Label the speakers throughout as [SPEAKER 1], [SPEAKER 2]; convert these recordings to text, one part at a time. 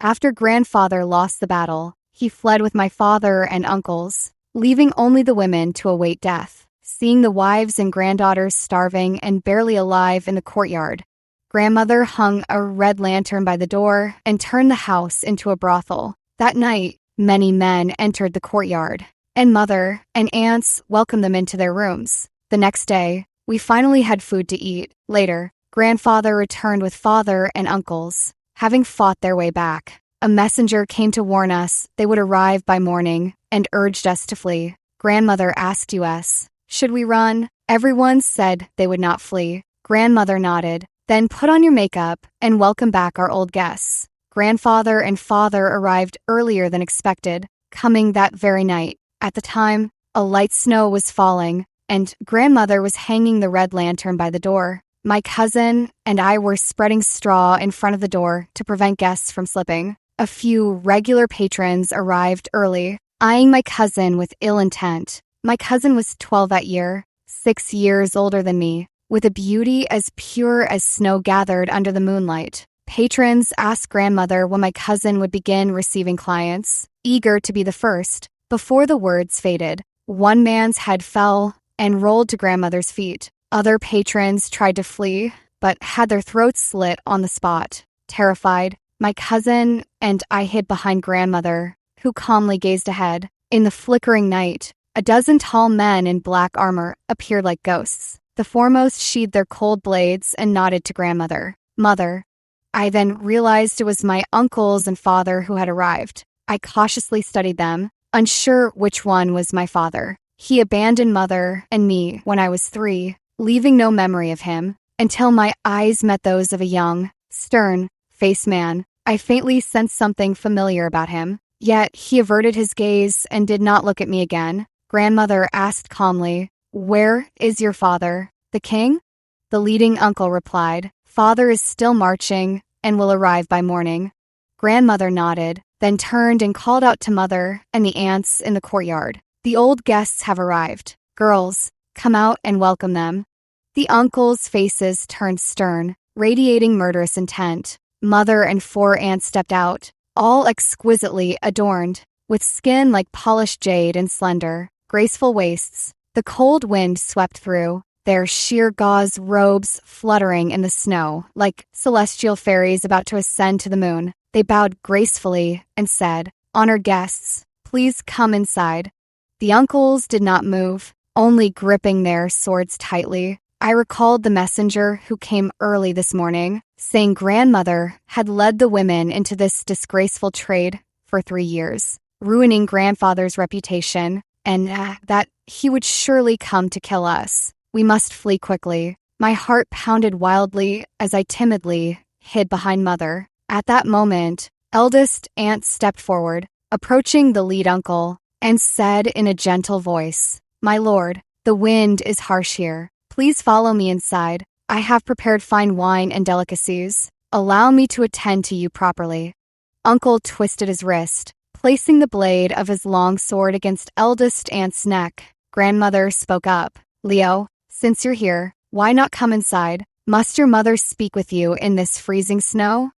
[SPEAKER 1] After grandfather lost the battle, he fled with my father and uncles, leaving only the women to await death. Seeing the wives and granddaughters starving and barely alive in the courtyard, grandmother hung a red lantern by the door and turned the house into a brothel. That night, many men entered the courtyard, and mother and aunts welcomed them into their rooms. The next day, we finally had food to eat. Later, grandfather returned with father and uncles, having fought their way back. A messenger came to warn us they would arrive by morning and urged us to flee. Grandmother asked us, should we run? Everyone said they would not flee. Grandmother nodded. Then put on your makeup and welcome back our old guests. Grandfather and father arrived earlier than expected, coming that very night. At the time, a light snow was falling, and grandmother was hanging the red lantern by the door. My cousin and I were spreading straw in front of the door to prevent guests from slipping. A few regular patrons arrived early, eyeing my cousin with ill intent. My cousin was 12 that year, 6 years older than me, with a beauty as pure as snow gathered under the moonlight. Patrons asked grandmother when my cousin would begin receiving clients, eager to be the first. Before the words faded, one man's head fell and rolled to grandmother's feet. Other patrons tried to flee, but had their throats slit on the spot. Terrified, my cousin and I hid behind grandmother, who calmly gazed ahead. In the flickering night, a dozen tall men in black armor appeared like ghosts. The foremost sheathed their cold blades and nodded to grandmother. Mother. I then realized it was my uncles and father who had arrived. I cautiously studied them, unsure which one was my father. He abandoned mother and me when I was 3, leaving no memory of him, until my eyes met those of a young, stern-faced man. I faintly sensed something familiar about him, yet he averted his gaze and did not look at me again. Grandmother asked calmly, "Where is your father? The king?" The leading uncle replied, "Father is still marching and will arrive by morning." Grandmother nodded, then turned and called out to mother and the aunts in the courtyard. "The old guests have arrived. Girls, come out and welcome them." The uncles' faces turned stern, radiating murderous intent. Mother and 4 aunts stepped out, all exquisitely adorned, with skin like polished jade and slender, graceful waists. The cold wind swept through, their sheer gauze robes fluttering in the snow like celestial fairies about to ascend to the moon. They bowed gracefully and said, "Honored guests, please come inside." The uncles did not move, only gripping their swords tightly. I recalled the messenger who came early this morning, saying grandmother had led the women into this disgraceful trade for 3 years, ruining grandfather's reputation, and that he would surely come to kill us. We must flee quickly. My heart pounded wildly as I timidly hid behind mother. At that moment, eldest aunt stepped forward, approaching the lead uncle, and said in a gentle voice, "My lord, the wind is harsh here. Please follow me inside. I have prepared fine wine and delicacies. Allow me to attend to you properly." Uncle twisted his wrist, placing the blade of his long sword against eldest aunt's neck. Grandmother spoke up, "Leo, since you're here, why not come inside? Must your mother speak with you in this freezing snow?"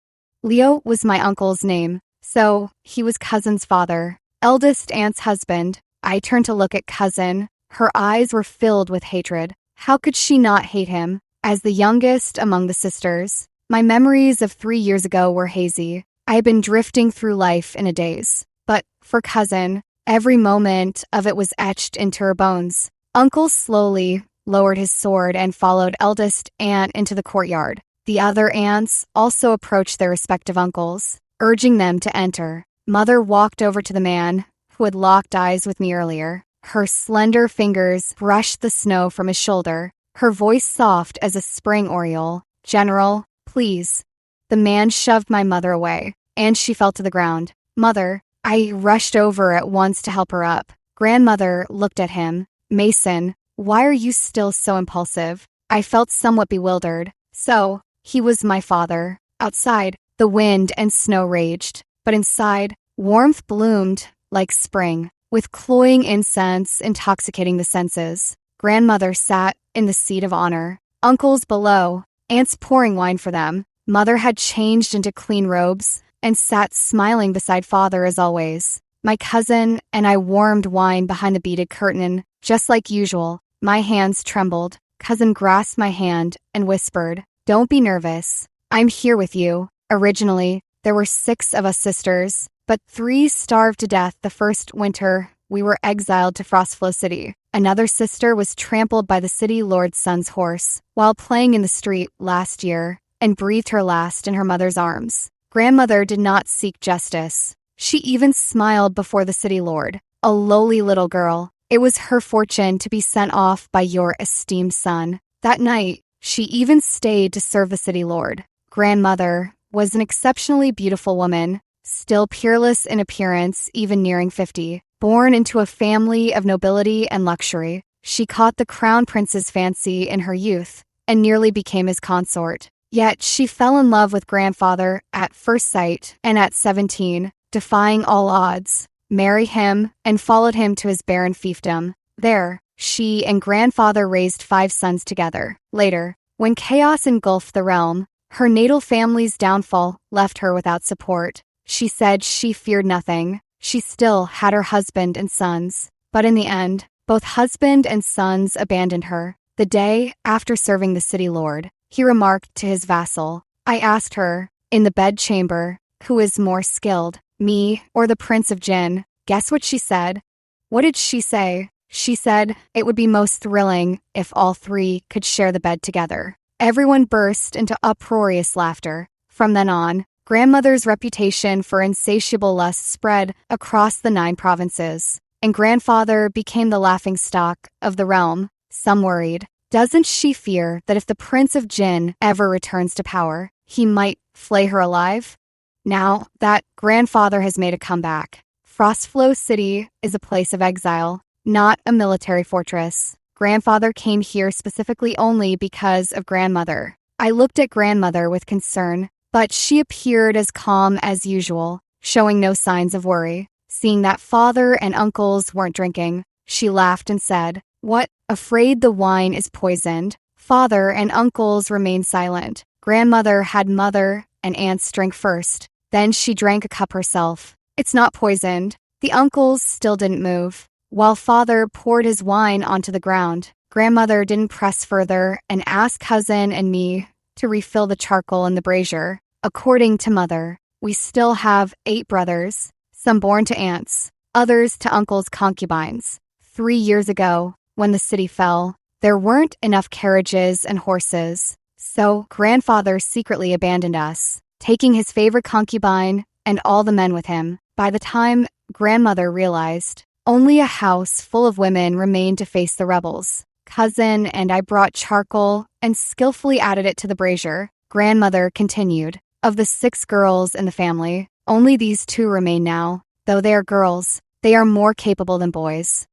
[SPEAKER 1] Leo was my uncle's name, so he was cousin's father, eldest aunt's husband. I turned to look at cousin. Her eyes were filled with hatred. How could she not hate him? As the youngest among the sisters, my memories of 3 years ago were hazy. I had been drifting through life in a daze. But for cousin, every moment of it was etched into her bones. Uncle slowly lowered his sword and followed eldest aunt into the courtyard. The other aunts also approached their respective uncles, urging them to enter. Mother walked over to the man who had locked eyes with me earlier. Her slender fingers brushed the snow from his shoulder, her voice soft as a spring oriole. "General, please." The man shoved my mother away, and she fell to the ground. "Mother." I rushed over at once to help her up. Grandmother looked at him. "Mason, why are you still so impulsive?" I felt somewhat bewildered. So, he was my father. Outside, the wind and snow raged, but inside, warmth bloomed like spring, with cloying incense intoxicating the senses. Grandmother sat in the seat of honor. Uncles below, aunts pouring wine for them. Mother had changed into clean robes and sat smiling beside father as always. My cousin and I warmed wine behind the beaded curtain, just like usual. My hands trembled. Cousin grasped my hand and whispered, "Don't be nervous. I'm here with you." Originally, there were 6 of us sisters, but 3 starved to death the first winter we were exiled to Frostflow City. Another sister was trampled by the city lord's son's horse while playing in the street last year and breathed her last in her mother's arms. Grandmother did not seek justice. She even smiled before the city lord, a lowly little girl. It was her fortune to be sent off by your esteemed son. That night, she even stayed to serve the city lord. Grandmother was an exceptionally beautiful woman, still peerless in appearance even nearing 50. Born into a family of nobility and luxury, she caught the crown prince's fancy in her youth and nearly became his consort. Yet she fell in love with grandfather at first sight and at 17, defying all odds, married him and followed him to his barren fiefdom. There, she and grandfather raised 5 sons together. Later, when chaos engulfed the realm, her natal family's downfall left her without support. She said she feared nothing. She still had her husband and sons, but in the end, both husband and sons abandoned her. The day after serving the city lord, he remarked to his vassal, "I asked her, in the bedchamber, who is more skilled, me or the Prince of Jinn? Guess what she said?" What did she say? She said it would be most thrilling if all 3 could share the bed together. Everyone burst into uproarious laughter. From then on, grandmother's reputation for insatiable lust spread across the 9 provinces, and grandfather became the laughingstock of the realm. Some worried. Doesn't she fear that if the Prince of Jinn ever returns to power, he might flay her alive? Now that grandfather has made a comeback, Frostflow City is a place of exile, not a military fortress. Grandfather came here specifically only because of grandmother. I looked at grandmother with concern, but she appeared as calm as usual, showing no signs of worry. Seeing that father and uncles weren't drinking, she laughed and said, "What? Afraid the wine is poisoned?" Father and uncles remained silent. Grandmother had mother and aunts drink first. Then she drank a cup herself. "It's not poisoned." The uncles still didn't move, while father poured his wine onto the ground. Grandmother didn't press further and asked cousin and me to refill the charcoal in the brazier. According to mother, we still have 8 brothers, some born to aunts, others to uncles' concubines. 3 years ago, when the city fell, there weren't enough carriages and horses, so grandfather secretly abandoned us, taking his favorite concubine and all the men with him. By the time grandmother realized, only a house full of women remained to face the rebels. Cousin and I brought charcoal and skillfully added it to the brazier. Grandmother continued, "Of the 6 girls in the family, only these 2 remain now. Though they are girls, they are more capable than boys.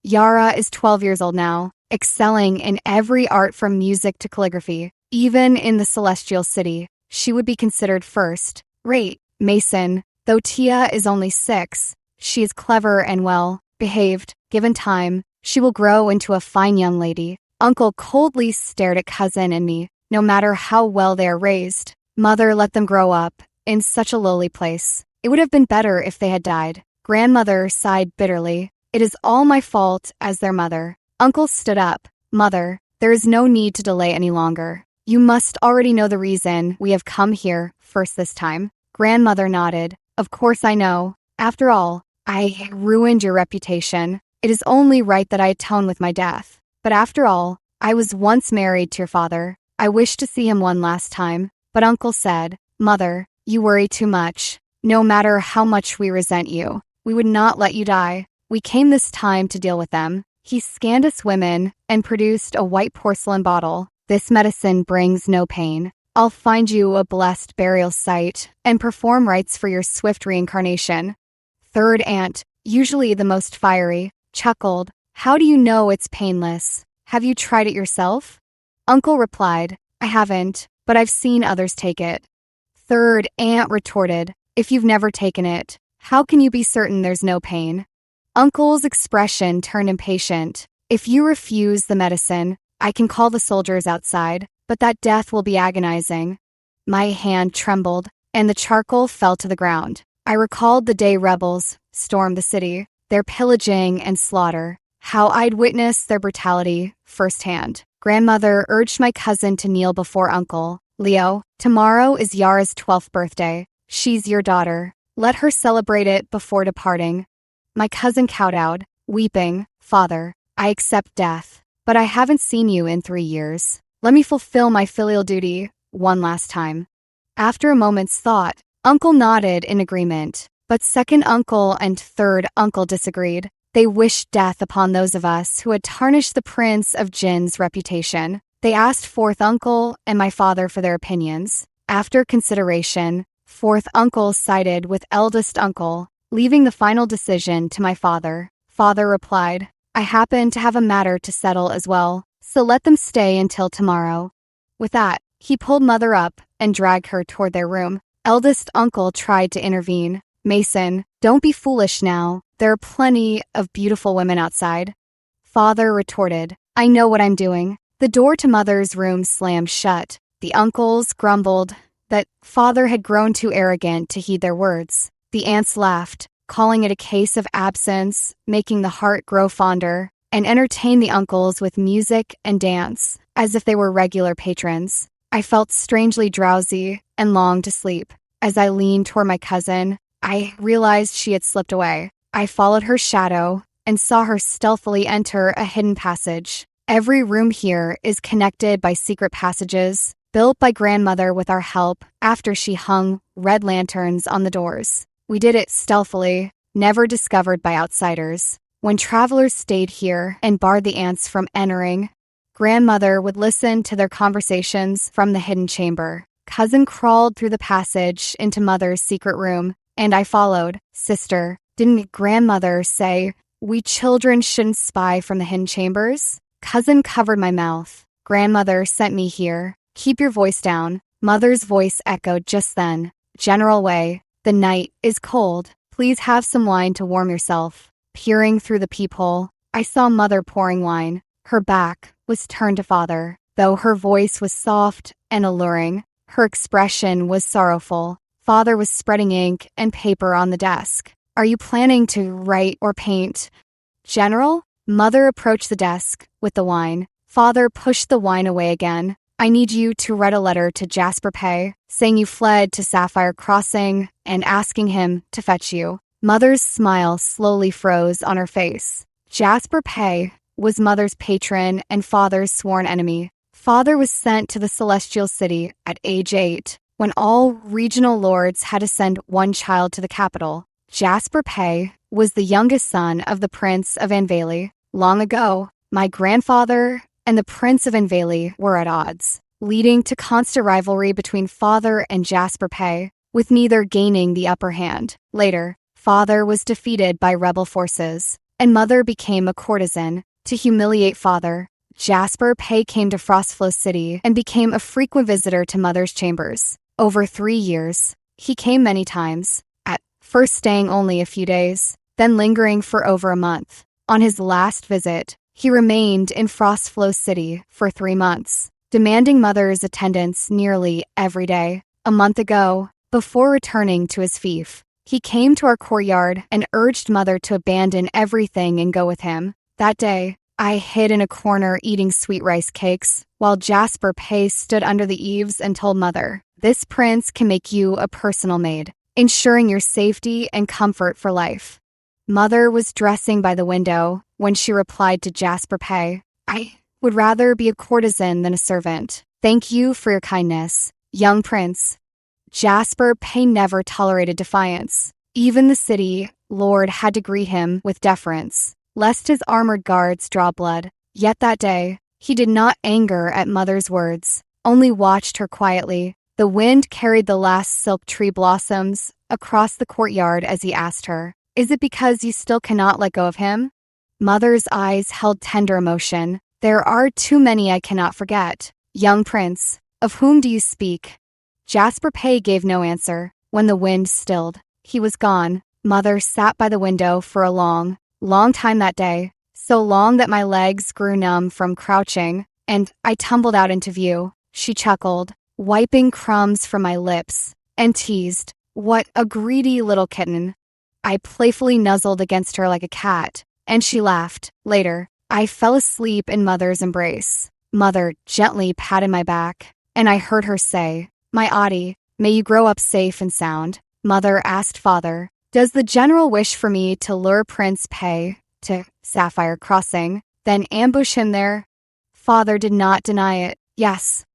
[SPEAKER 1] Yara is 12 years old now, excelling in every art from music to calligraphy. Even in the celestial city, she would be considered first rate. Mason, though Tia is only 6, she is clever and well behaved. Given time, she will grow into a fine young lady." Uncle coldly stared at cousin and me. No matter how well they are raised, mother let them grow up in such a lowly place. It would have been better if they had died. Grandmother sighed bitterly. "It is all my fault as their mother." Uncle stood up. "Mother, there is no need to delay any longer. You must already know the reason we have come here first this time." Grandmother nodded. "Of course I know. After all, I ruined your reputation. It is only right that I atone with my death. But after all, I was once married to your father. I wish to see him one last time." But Uncle said, "Mother, you worry too much. No matter how much we resent you, we would not let you die. We came this time to deal with them." He scanned us women and produced a white porcelain bottle. "This medicine brings no pain. I'll find you a blessed burial site and perform rites for your swift reincarnation." Third aunt, usually the most fiery, chuckled. "How do you know it's painless? Have you tried it yourself?" Uncle replied, "I haven't, but I've seen others take it." Third aunt retorted, "If you've never taken it, how can you be certain there's no pain?" Uncle's expression turned impatient. "If you refuse the medicine, I can call the soldiers outside, but that death will be agonizing." My hand trembled. and the charcoal fell to the ground. I recalled the day rebels stormed the city, their pillaging and slaughter, how I'd witnessed their brutality firsthand. Grandmother urged my cousin to kneel before Uncle. Leo, tomorrow is Yara's 12th birthday. She's your daughter. Let her celebrate it before departing. My cousin kowtowed, weeping. Father, I accept death, but I haven't seen you in 3 years. Let me fulfill my filial duty one last time. After a moment's thought, Uncle nodded in agreement, but second uncle and third uncle disagreed. They wished death upon those of us who had tarnished the Prince of Jinn's reputation. They asked fourth uncle and my father for their opinions. After consideration, fourth uncle sided with eldest uncle, leaving the final decision to my father. Father replied, I happen to have a matter to settle as well, so let them stay until tomorrow. With that, he pulled mother up and dragged her toward their room. Eldest uncle tried to intervene. Mason, don't be foolish now. There are plenty of beautiful women outside. Father retorted, I know what I'm doing. The door to mother's room slammed shut. The uncles grumbled that father had grown too arrogant to heed their words. The aunts laughed, calling it a case of absence, making the heart grow fonder, and entertained the uncles with music and dance, as if they were regular patrons. I felt strangely drowsy and longed to sleep. As I leaned toward my cousin, I realized she had slipped away. I followed her shadow and saw her stealthily enter a hidden passage. Every room here is connected by secret passages, built by grandmother with our help after she hung red lanterns on the doors. We did it stealthily, never discovered by outsiders. When travelers stayed here and barred the aunts from entering, grandmother would listen to their conversations from the hidden chamber. Cousin crawled through the passage into mother's secret room, and I followed. Sister, didn't grandmother say we children shouldn't spy from the hidden chambers? Cousin covered my mouth. Grandmother sent me here. Keep your voice down. Mother's voice echoed just then. General Way, the night is cold. Please have some wine to warm yourself. Peering through the peephole, I saw mother pouring wine. Her back was turned to father. Though her voice was soft and alluring, her expression was sorrowful. Father was spreading ink and paper on the desk. Are you planning to write or paint? General? Mother approached the desk with the wine. Father pushed the wine away again. I need you to write a letter to Jasper Pay, saying you fled to Sapphire Crossing and asking him to fetch you. Mother's smile slowly froze on her face. Jasper Pay was mother's patron and father's sworn enemy. Father was sent to the Celestial City at age 8, when all regional lords had to send one child to the capital. Jasper Pay was the youngest son of the Prince of Anvali. Long ago, my grandfather and the Prince of Anvali were at odds, leading to constant rivalry between father and Jasper Pay, with neither gaining the upper hand. Later, father was defeated by rebel forces, and mother became a courtesan. To humiliate father, Jasper Pay came to Frostflow City and became a frequent visitor to mother's chambers. Over 3 years, he came many times, at first staying only a few days, then lingering for over a month. On his last visit, he remained in Frostflow City for 3 months, demanding mother's attendance nearly every day. A month ago, before returning to his fief, he came to our courtyard and urged mother to abandon everything and go with him. That day, I hid in a corner eating sweet rice cakes, while Jasper Pay stood under the eaves and told mother, "This prince can make you a personal maid, ensuring your safety and comfort for life." Mother was dressing by the window when she replied to Jasper Pay, "I would rather be a courtesan than a servant. Thank you for your kindness, young prince." Jasper Pay never tolerated defiance. Even the city lord had to greet him with deference, lest his armored guards draw blood. Yet that day, he did not anger at mother's words, only watched her quietly. The wind carried the last silk tree blossoms across the courtyard as he asked her, "Is it because you still cannot let go of him?" Mother's eyes held tender emotion. "There are too many I cannot forget. Young prince, of whom do you speak?" Jasper Pay gave no answer. When the wind stilled, he was gone. Mother sat by the window for a long time that day, so long that my legs grew numb from crouching, and I tumbled out into view. She chuckled, wiping crumbs from my lips and teased, "What a greedy little kitten." I playfully nuzzled against her like a cat, and she laughed. Later, I fell asleep in Mother's embrace. Mother gently patted my back, and I heard her say, "My Adi, may you grow up safe and sound." Mother asked Father, "Does the general wish for me to lure Prince Pei to Sapphire Crossing, then ambush him there?" Father did not deny it. "Yes."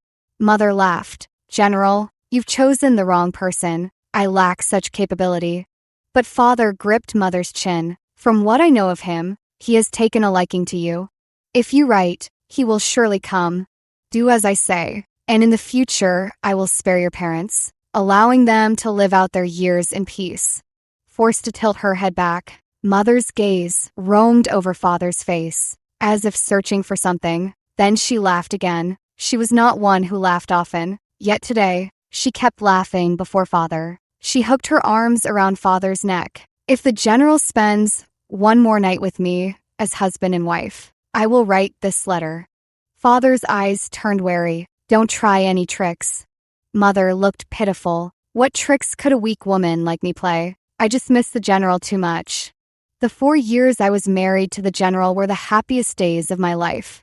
[SPEAKER 1] Mother laughed. "General, you've chosen the wrong person. I lack such capability." But Father gripped Mother's chin. "From what I know of him, he has taken a liking to you. If you write, he will surely come. Do as I say, and in the future I will spare your parents, allowing them to live out their years in peace." Forced to tilt her head back, Mother's gaze roamed over Father's face, as if searching for something. Then she laughed again. She was not one who laughed often, yet today, she kept laughing before Father. She hooked her arms around Father's neck. "If the general spends one more night with me as husband and wife, I will write this letter." Father's eyes turned wary. "Don't try any tricks." Mother looked pitiful. "What tricks could a weak woman like me play? I just miss the general too much." The 4 years I was married to the general were the happiest days of my life.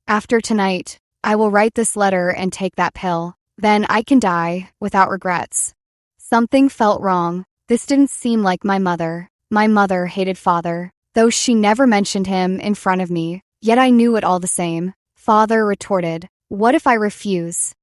[SPEAKER 1] After tonight, I will write this letter and take that pill. Then I can die without regrets. Something felt wrong. This didn't seem like my mother. My mother hated Father, though she never mentioned him in front of me. Yet I knew it all the same. Father retorted, "What if I refuse?"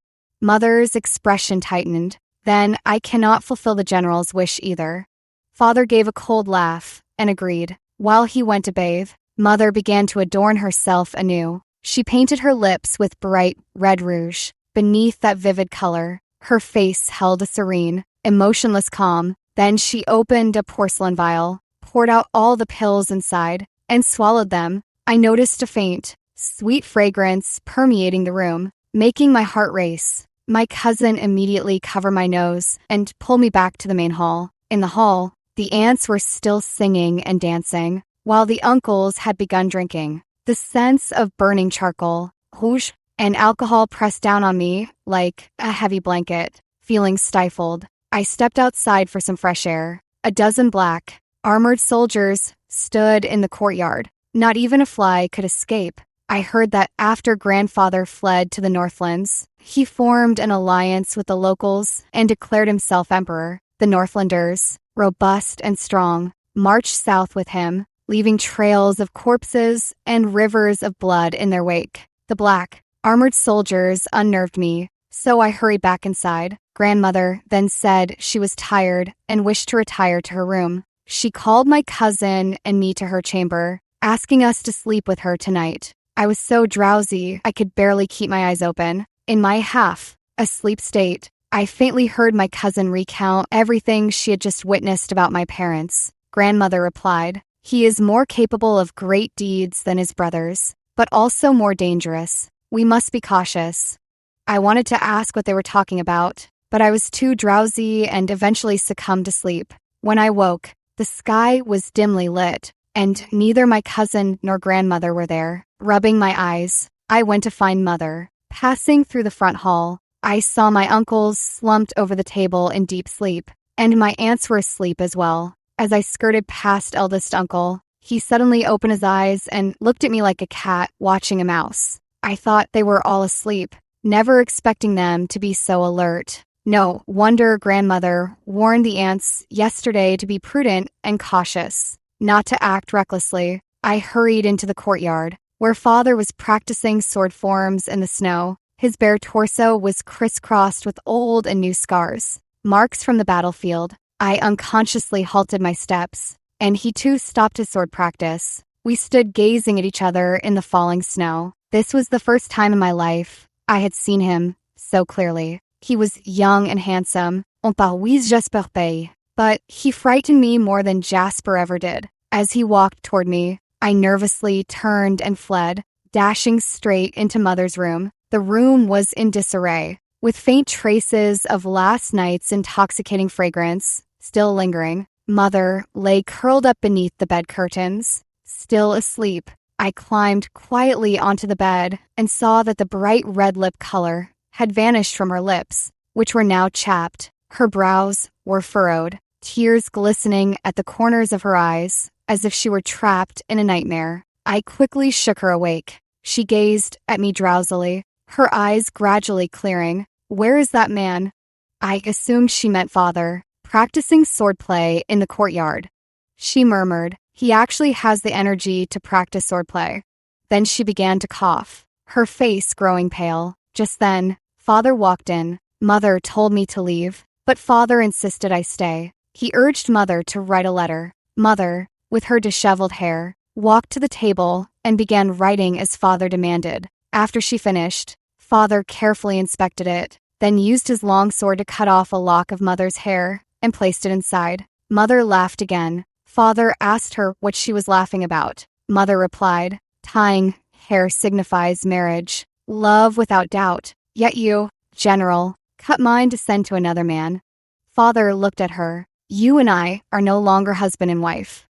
[SPEAKER 1] Mother's expression tightened. "Then I cannot fulfill the general's wish either." Father gave a cold laugh and agreed. While he went to bathe, Mother began to adorn herself anew. She painted her lips with bright red rouge. Beneath that vivid color, her face held a serene, emotionless calm. Then she opened a porcelain vial, poured out all the pills inside, and swallowed them. I noticed a faint, sweet fragrance permeating the room, making my heart race. My cousin immediately covered my nose and pulled me back to the main hall. In the hall, the aunts were still singing and dancing, while the uncles had begun drinking. The sense of burning charcoal, rouge, and alcohol pressed down on me like a heavy blanket. Feeling stifled, I stepped outside for some fresh air. A dozen black, armored soldiers stood in the courtyard. Not even a fly could escape. I heard that after grandfather fled to the Northlands, he formed an alliance with the locals and declared himself emperor. The Northlanders, robust and strong, marched south with him, leaving trails of corpses and rivers of blood in their wake. The black, armored soldiers unnerved me, so I hurried back inside. Grandmother then said she was tired and wished to retire to her room. She called my cousin and me to her chamber, asking us to sleep with her tonight. I was so drowsy I could barely keep my eyes open. In my half-asleep state, I faintly heard my cousin recount everything she had just witnessed about my parents. Grandmother replied, "He is more capable of great deeds than his brothers, but also more dangerous. We must be cautious." I wanted to ask what they were talking about, but I was too drowsy and eventually succumbed to sleep. When I woke, the sky was dimly lit, and neither my cousin nor grandmother were there. Rubbing my eyes, I went to find Mother. Passing through the front hall, I saw my uncles slumped over the table in deep sleep, and my aunts were asleep as well. As I skirted past eldest uncle, he suddenly opened his eyes and looked at me like a cat watching a mouse. I thought they were all asleep, never expecting them to be so alert. No wonder grandmother warned the aunts yesterday to be prudent and cautious, not to act recklessly. I hurried into the courtyard, where Father was practicing sword forms in the snow. His bare torso was crisscrossed with old and new scars, marks from the battlefield. I unconsciously halted my steps, and he too stopped his sword practice. We stood gazing at each other in the falling snow. This was the first time in my life I had seen him so clearly. He was young and handsome, on parle Jasper Pay, but he frightened me more than Jasper ever did. As he walked toward me, I nervously turned and fled, dashing straight into Mother's room. The room was in disarray, with faint traces of last night's intoxicating fragrance still lingering. Mother lay curled up beneath the bed curtains, still asleep. I climbed quietly onto the bed and saw that the bright red lip color had vanished from her lips, which were now chapped. Her brows were furrowed, tears glistening at the corners of her eyes, as if she were trapped in a nightmare. I quickly shook her awake. She gazed at me drowsily, her eyes gradually clearing. "Where is that man?" I assumed she meant father, practicing swordplay in the courtyard. She murmured, "He actually has the energy to practice swordplay." Then she began to cough, her face growing pale. Just then, father walked in. Mother told me to leave, but father insisted I stay. He urged mother to write a letter. Mother, with her disheveled hair, walked to the table and began writing as father demanded. After she finished, father carefully inspected it, then used his long sword to cut off a lock of mother's hair and placed it inside. Mother laughed again. Father asked her what she was laughing about. Mother replied, "Tying hair signifies marriage, love without doubt. Yet you, General, cut mine to send to another man." Father looked at her. "You and I are no longer husband and wife.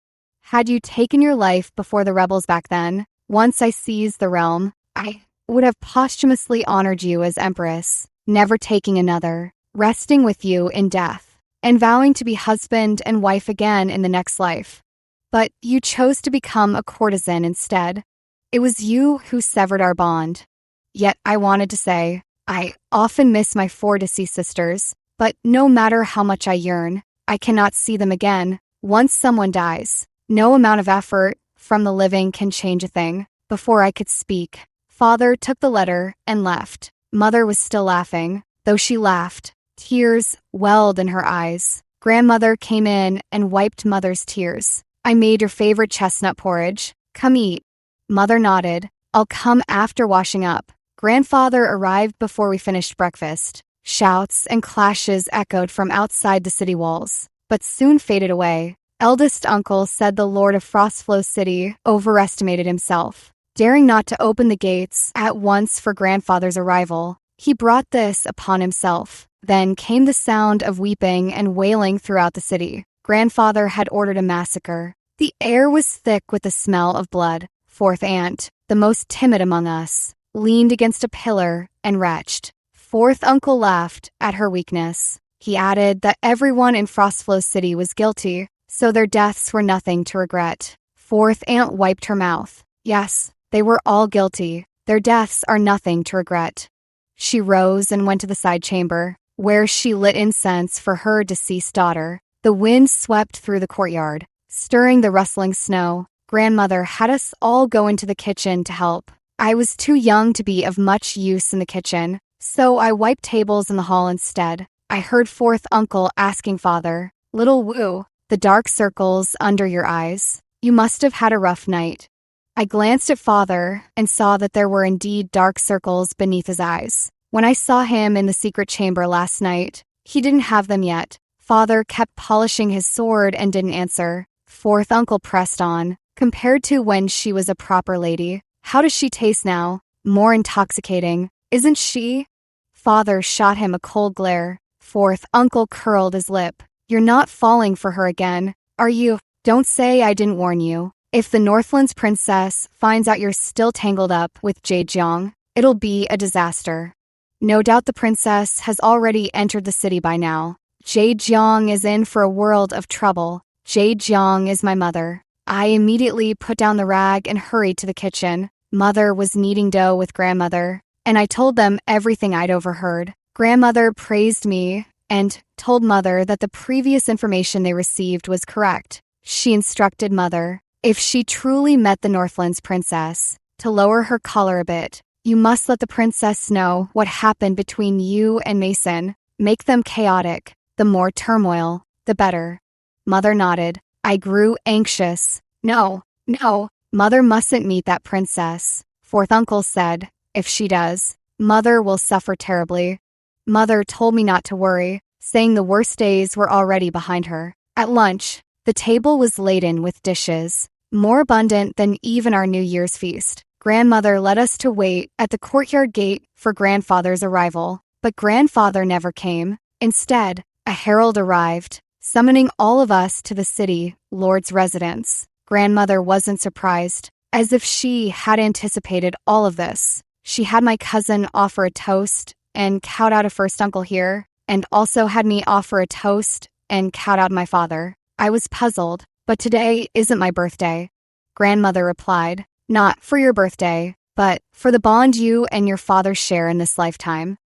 [SPEAKER 1] Had you taken your life before the rebels back then, once I seized the realm, I would have posthumously honored you as empress, never taking another, resting with you in death, and vowing to be husband and wife again in the next life. But you chose to become a courtesan instead. It was you who severed our bond. Yet I wanted to say, I often miss my 4 deceased sisters, but no matter how much I yearn, I cannot see them again. Once someone dies, no amount of effort from the living can change a thing." Before I could speak, father took the letter and left. Mother was still laughing, though she laughed. Tears welled in her eyes. Grandmother came in and wiped mother's tears. "I made your favorite chestnut porridge. Come eat." Mother nodded. "I'll come after washing up." Grandfather arrived before we finished breakfast. Shouts and clashes echoed from outside the city walls, but soon faded away. Eldest uncle said the Lord of Frostflow City overestimated himself, daring not to open the gates at once for grandfather's arrival. He brought this upon himself. Then came the sound of weeping and wailing throughout the city. Grandfather had ordered a massacre. The air was thick with the smell of blood. Fourth aunt, the most timid among us, leaned against a pillar and retched. Fourth uncle laughed at her weakness. He added that everyone in Frostflow City was guilty, so their deaths were nothing to regret. Fourth aunt wiped her mouth. Yes, they were all guilty. Their deaths are nothing to regret. She rose and went to the side chamber, where she lit incense for her deceased daughter. The wind swept through the courtyard, stirring the rustling snow. Grandmother had us all go into the kitchen to help. I was too young to be of much use in the kitchen, so I wiped tables in the hall instead. I heard fourth uncle asking father, "Little Woo, the dark circles under your eyes. You must have had a rough night." I glanced at father and saw that there were indeed dark circles beneath his eyes. When I saw him in the secret chamber last night, he didn't have them yet. Father kept polishing his sword and didn't answer. Fourth uncle pressed on. "Compared to when she was a proper lady, how does she taste now? More intoxicating, isn't she?" Father shot him a cold glare. Fourth uncle curled his lip. "You're not falling for her again, are you? Don't say I didn't warn you. If the Northland's princess finds out you're still tangled up with Jejeong, it'll be a disaster. No doubt the princess has already entered the city by now. Jejeong is in for a world of trouble. Jejeong is my mother." I immediately put down the rag and hurried to the kitchen. Mother was kneading dough with grandmother, and I told them everything I'd overheard. Grandmother praised me and told mother that the previous information they received was correct. She instructed mother, if she truly met the Northland's princess, to lower her collar a bit. "You must let the princess know what happened between you and Mason. Make them chaotic. The more turmoil, the better." Mother nodded. I grew anxious. No, mother mustn't meet that princess. Fourth uncle said, if she does, mother will suffer terribly. Mother told me not to worry, saying the worst days were already behind her. At lunch, the table was laden with dishes, more abundant than even our New Year's feast. Grandmother led us to wait at the courtyard gate for grandfather's arrival, but grandfather never came. Instead, a herald arrived, summoning all of us to the city lord's residence. Grandmother wasn't surprised, as if she had anticipated all of this. She had my cousin offer a toast and kowed out a first uncle here. and also had me offer a toast and count out my father. I was puzzled, but today isn't my birthday. Grandmother replied, not for your birthday, but for the bond you and your father share in this lifetime.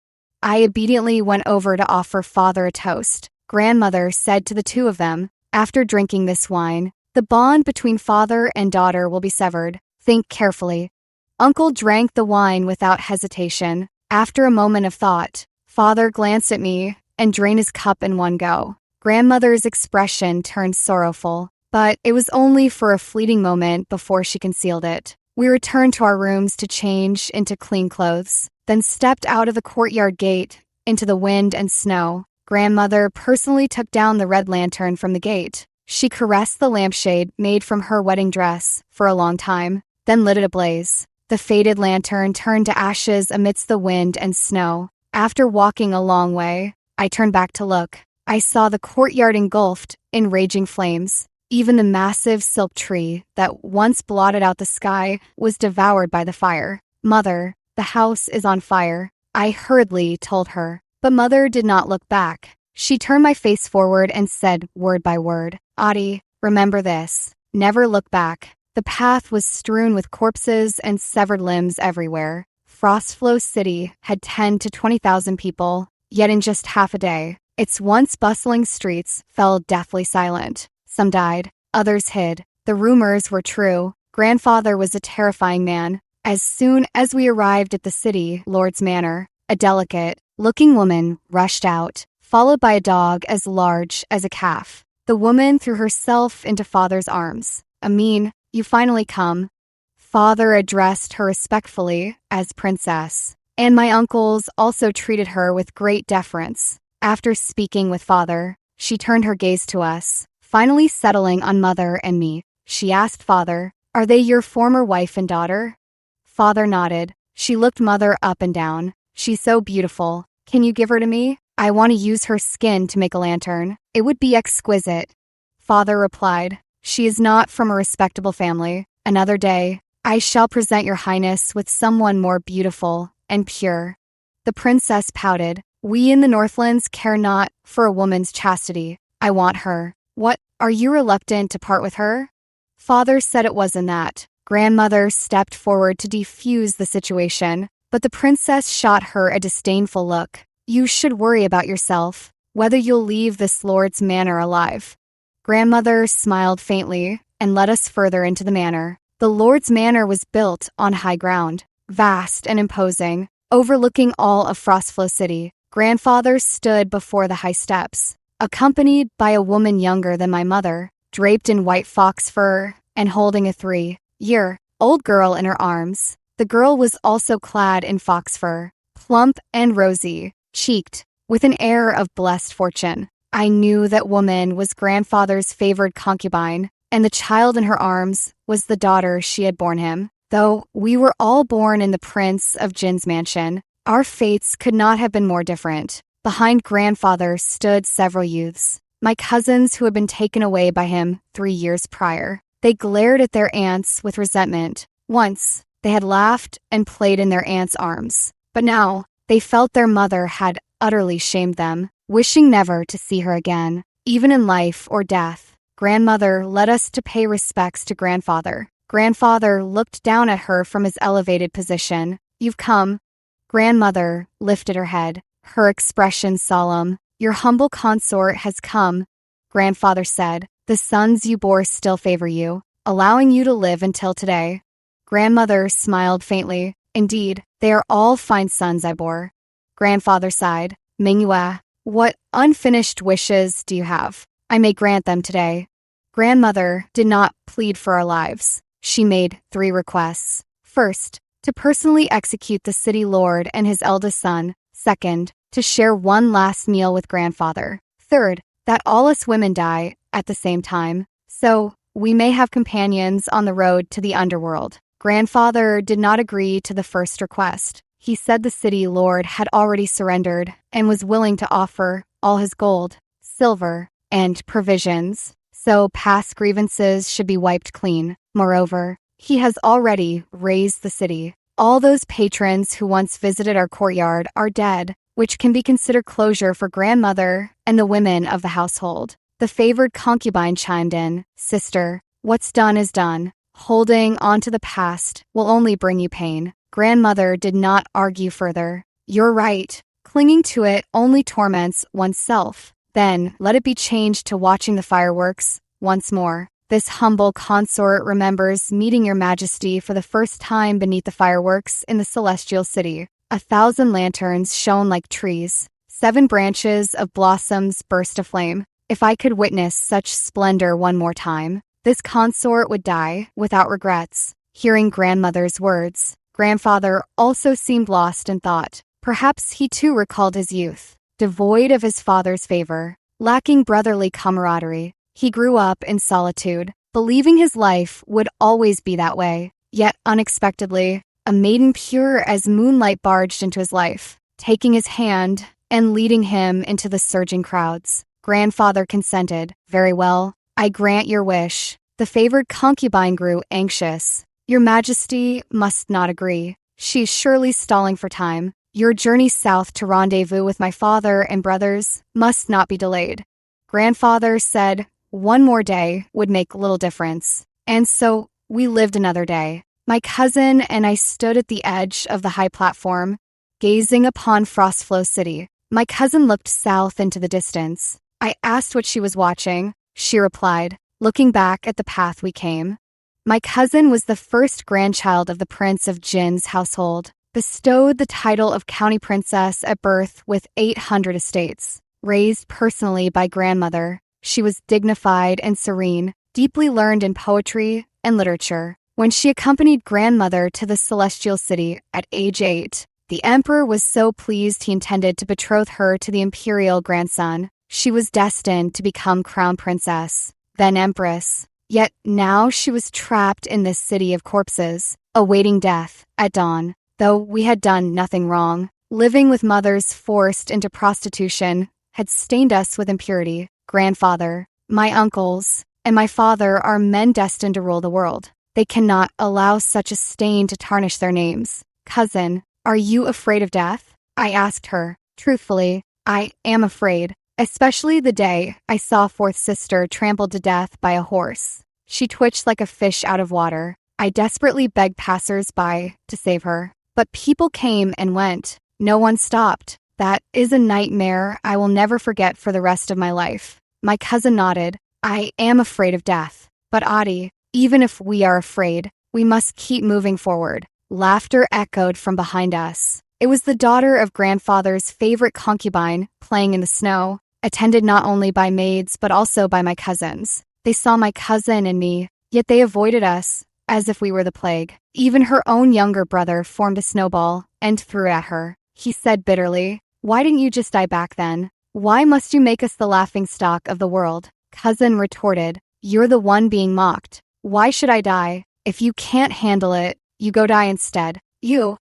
[SPEAKER 1] I obediently went over to offer father a toast. Grandmother said to the two of them, after drinking this wine, the bond between father and daughter will be severed. Think carefully. Uncle drank the wine without hesitation. After a moment of thought, father glanced at me and drained his cup in one go. Grandmother's expression turned sorrowful, but it was only for a fleeting moment before she concealed it. We returned to our rooms to change into clean clothes, then stepped out of the courtyard gate into the wind and snow. Grandmother personally took down the red lantern from the gate. She caressed the lampshade made from her wedding dress for a long time, then lit it ablaze. The faded lantern turned to ashes amidst the wind and snow. After walking a long way, I turned back to look. I saw the courtyard engulfed in raging flames. Even the massive silk tree that once blotted out the sky was devoured by the fire. Mother, the house is on fire, I hurriedly told her. But Mother did not look back. She turned my face forward and said word by word, Adi, remember this. Never look back. The path was strewn with corpses and severed limbs everywhere. Frostflow City had 10 to 20,000 people, yet in just half a day, its once bustling streets fell deathly silent. Some died, others hid. The rumors were true. Grandfather was a terrifying man. As soon as we arrived at the city lord's manor, a delicate-looking woman rushed out, followed by a dog as large as a calf. The woman threw herself into father's arms. Amin, you finally come. Father addressed her respectfully as princess, and my uncles also treated her with great deference. After speaking with father, she turned her gaze to us, finally settling on Mother and me. She asked Father, are they your former wife and daughter? Father nodded. She looked Mother up and down. She's so beautiful. Can you give her to me? I want to use her skin to make a lantern. It would be exquisite. Father replied, she is not from a respectable family. Another day, I shall present your highness with someone more beautiful and pure. The princess pouted. We in the Northlands care not for a woman's chastity. I want her. What, are you reluctant to part with her? Father said it wasn't that. Grandmother stepped forward to defuse the situation, but the princess shot her a disdainful look. You should worry about yourself, whether you'll leave this lord's manor alive. Grandmother smiled faintly and led us further into the manor. The lord's manor was built on high ground, vast and imposing, overlooking all of Frostflow City. Grandfather stood before the high steps, accompanied by a woman younger than my mother, draped in white fox fur and holding a 3-year-old girl in her arms. The girl was also clad in fox fur, plump and rosy-cheeked, with an air of blessed fortune. I knew that woman was grandfather's favored concubine, and the child in her arms was the daughter she had borne him. Though we were all born in the Prince of Jin's mansion, our fates could not have been more different. Behind grandfather stood several youths, my cousins who had been taken away by him 3 years prior. They glared at their aunts with resentment. Once, they had laughed and played in their aunt's arms, but now they felt their mother had utterly shamed them, wishing never to see her again, even in life or death. Grandmother led us to pay respects to grandfather. Grandfather looked down at her from his elevated position. You've come. Grandmother lifted her head, her expression solemn. Your humble consort has come. Grandfather said, the sons you bore still favor you, allowing you to live until today. Grandmother smiled faintly. Indeed, they are all fine sons I bore. Grandfather sighed. Mingyue, what unfinished wishes do you have? I may grant them today. Grandmother did not plead for our lives. She made 3 requests. First, to personally execute the city lord and his eldest son. Second, to share one last meal with grandfather. Third, that all us women die at the same time, so we may have companions on the road to the underworld. Grandfather did not agree to the first request. He said the city lord had already surrendered and was willing to offer all his gold, silver, and provisions, so past grievances should be wiped clean. Moreover, he has already raised the city. All those patrons who once visited our courtyard are dead. which can be considered closure for grandmother and the women of the household. The favored concubine chimed in, "Sister, what's done is done. Holding on to the past will only bring you pain." Grandmother did not argue further. "You're right. Clinging to it only torments oneself. Then let it be changed to watching the fireworks once more. This humble consort remembers meeting your majesty for the first time beneath the fireworks in the celestial city. 1,000 lanterns shone like trees. 7 branches of blossoms burst aflame. If I could witness such splendor one more time, this consort would die without regrets." Hearing grandmother's words, grandfather also seemed lost in thought. Perhaps he too recalled his youth, devoid of his father's favor, lacking brotherly camaraderie. He grew up in solitude, believing his life would always be that way. Yet unexpectedly, a maiden pure as moonlight barged into his life, taking his hand and leading him into the surging crowds. Grandfather consented. "Very well, I grant your wish." The favored concubine grew anxious. "Your majesty must not agree. She's surely stalling for time. Your journey south to rendezvous with my father and brothers must not be delayed." Grandfather said one more day would make little difference. And so we lived another day. My cousin and I stood at the edge of the high platform, gazing upon Frostflow City. My cousin looked south into the distance. I asked what she was watching. She replied, looking back at the path we came. My cousin was the first grandchild of the Prince of Jin's household, bestowed the title of County Princess at birth with 800 estates. Raised personally by grandmother, she was dignified and serene, deeply learned in poetry and literature. When she accompanied grandmother to the celestial city at age 8, the emperor was so pleased he intended to betroth her to the imperial grandson. She was destined to become crown princess, then empress. Yet now she was trapped in this city of corpses, awaiting death at dawn. Though we had done nothing wrong, living with mothers forced into prostitution had stained us with impurity. Grandfather, my uncles, and my father are men destined to rule the world. They cannot allow such a stain to tarnish their names. Cousin, are you afraid of death? I asked her. Truthfully, I am afraid, especially the day I saw fourth sister trampled to death by a horse. She twitched like a fish out of water. I desperately begged passers-by to save her. But people came and went. No one stopped. That is a nightmare I will never forget for the rest of my life. My cousin nodded. I am afraid of death. But Adi, even if we are afraid, we must keep moving forward. Laughter echoed from behind us. It was the daughter of grandfather's favorite concubine playing in the snow, attended not only by maids but also by my cousins. They saw my cousin and me, yet they avoided us, as if we were the plague. Even her own younger brother formed a snowball and threw at her. He said bitterly, "Why didn't you just die back then? Why must you make us the laughingstock of the world?" Cousin retorted, "You're the one being mocked. Why should I die? If you can't handle it, you go die instead." You.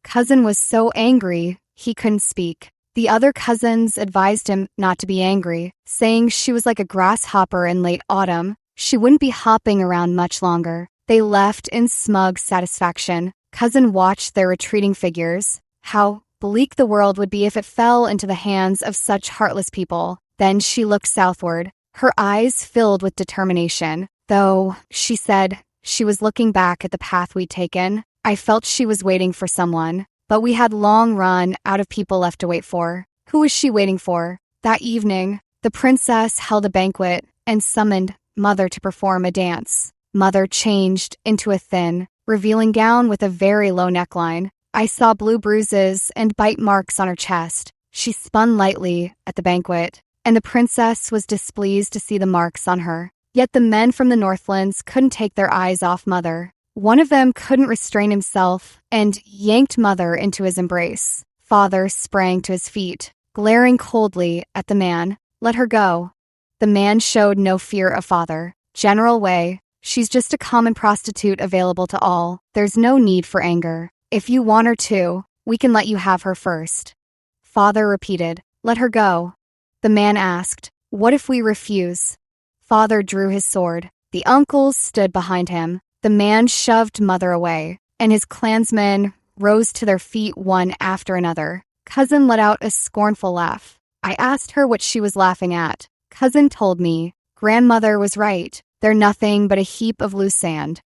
[SPEAKER 1] Cousin was so angry, he couldn't speak. The other cousins advised him not to be angry, saying she was like a grasshopper in late autumn. She wouldn't be hopping around much longer. They left in smug satisfaction. Cousin watched their retreating figures. How bleak the world would be if it fell into the hands of such heartless people. Then she looked southward, her eyes filled with determination. Though, she said, she was looking back at the path we'd taken. I felt she was waiting for someone, but we had long run out of people left to wait for. Who was she waiting for? That evening, the princess held a banquet and summoned Mother to perform a dance. Mother changed into a thin, revealing gown with a very low neckline. I saw blue bruises and bite marks on her chest. She spun lightly at the banquet, and the princess was displeased to see the marks on her. Yet the men from the Northlands couldn't take their eyes off Mother. One of them couldn't restrain himself and yanked Mother into his embrace. Father sprang to his feet, glaring coldly at the man. Let her go. The man showed no fear of Father. General Wei, she's just a common prostitute available to all. There's no need for anger. If you want her to, we can let you have her first. Father repeated, let her go. The man asked, what if we refuse? Father drew his sword. The uncles stood behind him. The man shoved Mother away, and his clansmen rose to their feet one after another. Cousin let out a scornful laugh. I asked her what she was laughing at. Cousin told me. Grandmother was right. They're nothing but a heap of loose sand.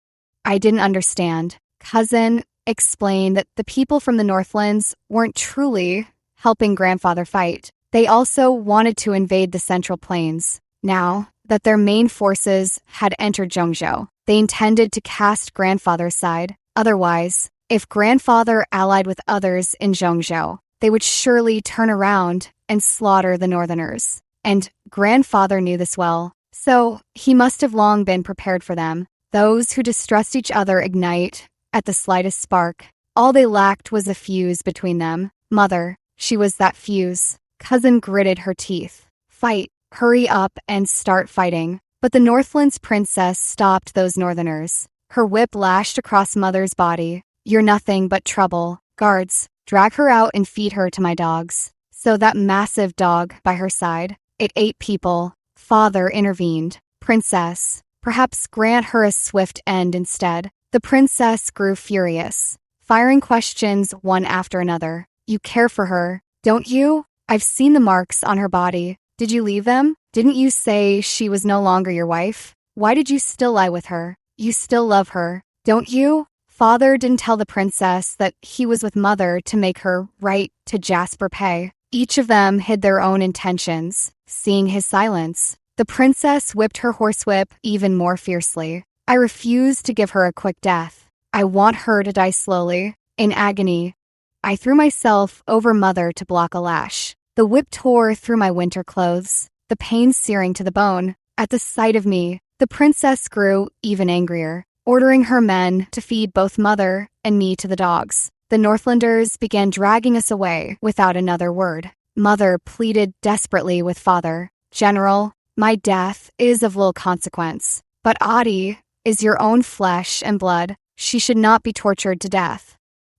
[SPEAKER 1] I didn't understand. Cousin explained that the people from the Northlands weren't truly helping grandfather fight. They also wanted to invade the Central Plains. Now that their main forces had entered Zhongzhou, they intended to cast grandfather's side. Otherwise, if grandfather allied with others in Zhongzhou, they would surely turn around and slaughter the Northerners. And grandfather knew this well, so he must have long been prepared for them. Those who distrust each other ignite at the slightest spark. All they lacked was a fuse between them. Mother, she was that fuse. Cousin gritted her teeth. Fight, hurry up and start fighting. But the Northlands princess stopped those Northerners. Her whip lashed across Mother's body. You're nothing but trouble. Guards, drag her out and feed her to my dogs. So that massive dog by her side, it ate people. Father intervened. Princess, perhaps grant her a swift end instead. The princess grew furious, firing questions one after another. You care for her, don't you? I've seen the marks on her body. Did you leave them? Didn't you say she was no longer your wife? Why did you still lie with her? You still love her, don't you? Father didn't tell the princess that he was with Mother to make her right to Jasper Pay. Each of them hid their own intentions. Seeing his silence, the princess whipped her horsewhip even more fiercely. I refused to give her a quick death. I want her to die slowly, in agony. I threw myself over Mother to block a lash. The whip tore through my winter clothes, the pain searing to the bone. At the sight of me, the princess grew even angrier, ordering her men to feed both Mother and me to the dogs. The Northlanders began dragging us away without another word. Mother pleaded desperately with Father. General, my death is of little consequence, but Adi is your own flesh and blood. She should not be tortured to death.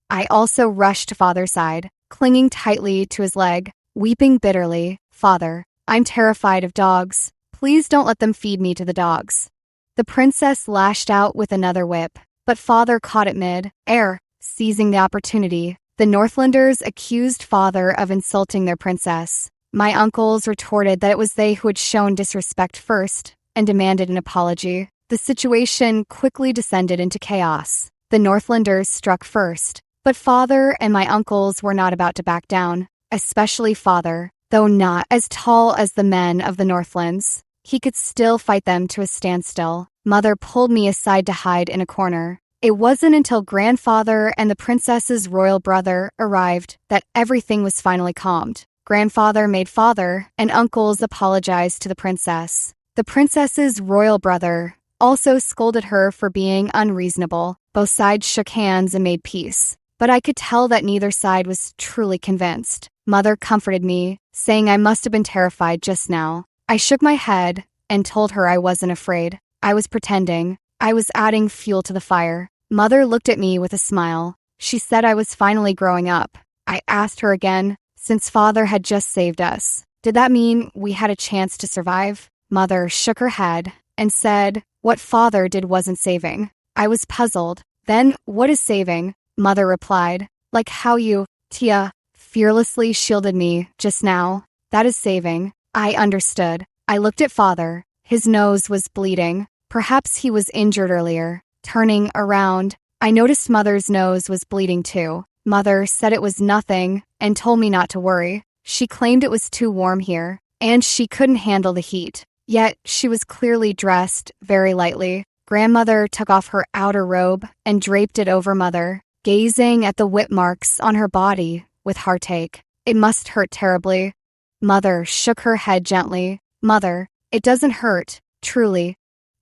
[SPEAKER 1] I also rushed to Father's side, clinging tightly to his leg, weeping bitterly. Father, I'm terrified of dogs. Please don't let them feed me to the dogs. The princess lashed out with another whip, but Father caught it mid-air. Seizing the opportunity, the Northlanders accused Father of insulting their princess. My uncles retorted that it was they who had shown disrespect first and demanded an apology. The situation quickly descended into chaos. The Northlanders struck first, but Father and my uncles were not about to back down, especially Father, though not as tall as the men of the Northlands. He could still fight them to a standstill. Mother pulled me aside to hide in a corner. It wasn't until grandfather and the princess's royal brother arrived that everything was finally calmed. Grandfather made Father and uncles apologize to the princess. The princess's royal brother also scolded her for being unreasonable. Both sides shook hands and made peace, but I could tell that neither side was truly convinced. Mother comforted me, saying I must have been terrified just now. I shook my head and told her I wasn't afraid. I was pretending. I was adding fuel to the fire. Mother looked at me with a smile. She said I was finally growing up. I asked her again, since Father had just saved us, did that mean we had a chance to survive? Mother shook her head and said what Father did wasn't saving. I was puzzled. Then, what is saving? Mother replied, like how you, Tia, fearlessly shielded me just now. That is saving. I understood. I looked at Father. His nose was bleeding. Perhaps he was injured earlier. Turning around, I noticed Mother's nose was bleeding too. Mother said it was nothing and told me not to worry. She claimed it was too warm here, and she couldn't handle the heat. Yet, she was clearly dressed very lightly. Grandmother took off her outer robe and draped it over Mother, gazing at the whip marks on her body with heartache. It must hurt terribly. Mother shook her head gently. Mother, it doesn't hurt, truly.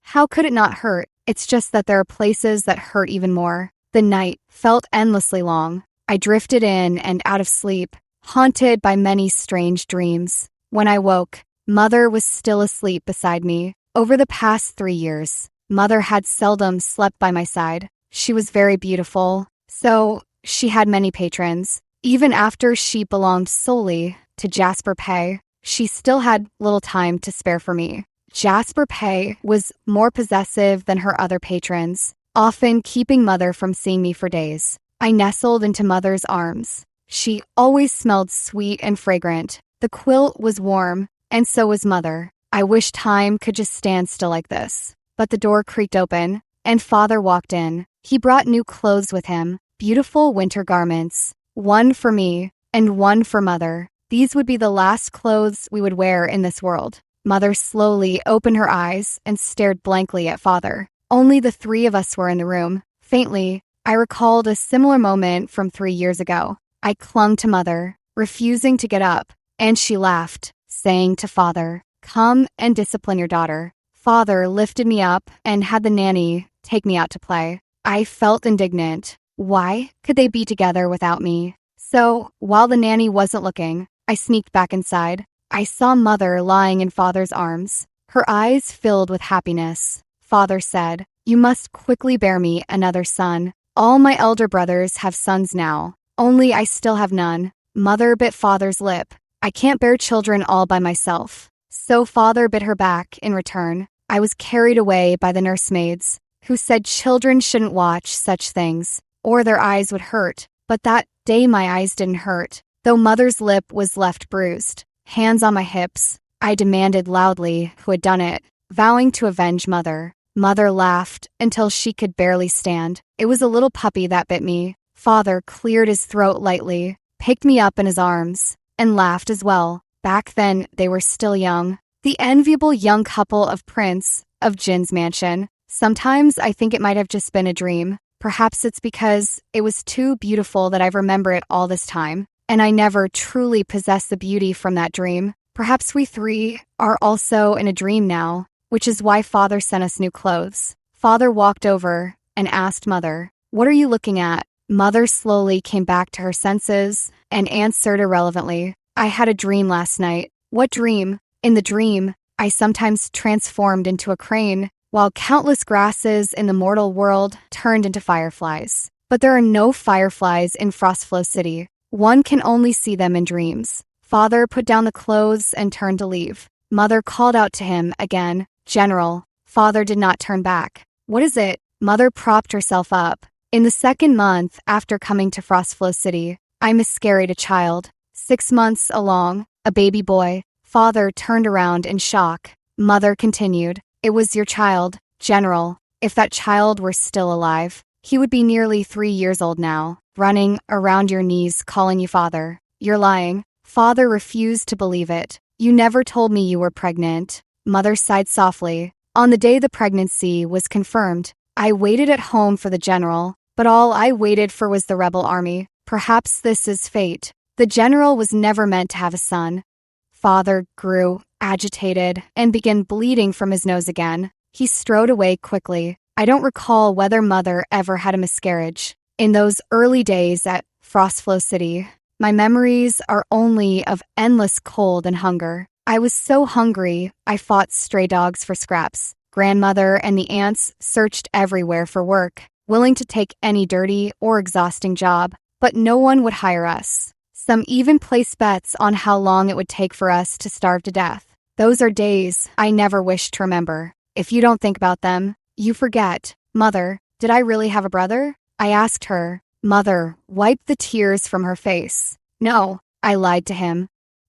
[SPEAKER 1] How could it not hurt? It's just that there are places that hurt even more. The night felt endlessly long. I drifted in and out of sleep, haunted by many strange dreams. When I woke, Mother was still asleep beside me. Over the past 3 years, Mother had seldom slept by my side. She was very beautiful, so she had many patrons. Even after she belonged solely to Jasper Pay, she still had little time to spare for me. Jasper Pay was more possessive than her other patrons, often keeping Mother from seeing me for days. I nestled into Mother's arms. She always smelled sweet and fragrant. The quilt was warm, and so was Mother. I wish time could just stand still like this. But the door creaked open, and Father walked in. He brought new clothes with him, beautiful winter garments, one for me and one for Mother. These would be the last clothes we would wear in this world. Mother slowly opened her eyes and stared blankly at Father. Only the three of us were in the room. Faintly, I recalled a similar moment from 3 years ago. I clung to Mother, refusing to get up, and she laughed, saying to Father, "Come and discipline your daughter." Father lifted me up and had the nanny take me out to play. I felt indignant. Why could they be together without me? So, while the nanny wasn't looking, I sneaked back inside. I saw Mother lying in Father's arms, her eyes filled with happiness. Father said, "You must quickly bear me another son. All my elder brothers have sons now, only I still have none." Mother bit Father's lip. "I can't bear children all by myself." So Father bit her back in return. I was carried away by the nursemaids, who said children shouldn't watch such things, or their eyes would hurt. But that day my eyes didn't hurt, though Mother's lip was left bruised. Hands on my hips, I demanded loudly who had done it, vowing to avenge Mother. Mother laughed until she could barely stand. It was a little puppy that bit me. Father cleared his throat lightly, picked me up in his arms, and laughed as well. Back then, they were still young. The enviable young couple of Prince of Jin's mansion. Sometimes I think it might have just been a dream. Perhaps it's because it was too beautiful that I remember it all this time, and I never truly possessed the beauty from that dream. Perhaps we three are also in a dream now, which is why Father sent us new clothes. Father walked over and asked Mother, "What are you looking at?" Mother slowly came back to her senses and answered irrelevantly, "I had a dream last night." "What dream?" "In the dream, I sometimes transformed into a crane, while countless grasses in the mortal world turned into fireflies. But there are no fireflies in Frostflow City. One can only see them in dreams." Father put down the clothes and turned to leave. Mother called out to him again, "General." Father did not turn back. "What is it?" Mother propped herself up. "In the 2nd month after coming to Frostflow City, I miscarried a child. 6 months along, a baby boy." Father turned around in shock. Mother continued, "It was your child, General. If that child were still alive, he would be nearly 3 years old now, running around your knees calling you father." "You're lying." Father refused to believe it. "You never told me you were pregnant." Mother sighed softly. "On the day the pregnancy was confirmed, I waited at home for the general, but all I waited for was the rebel army. Perhaps this is fate. The general was never meant to have a son." Father grew agitated and began bleeding from his nose again. He strode away quickly. I don't recall whether Mother ever had a miscarriage. In those early days at Frostflow City, my memories are only of endless cold and hunger. I was so hungry, I fought stray dogs for scraps. Grandmother and the aunts searched everywhere for work, willing to take any dirty or exhausting job, but no one would hire us. Some even placed bets on how long it would take for us to starve to death. Those are days I never wish to remember. If you don't think about them, you forget. "Mother, did I really have a brother?" I asked her. Mother wiped the tears from her face. "No," I lied to him.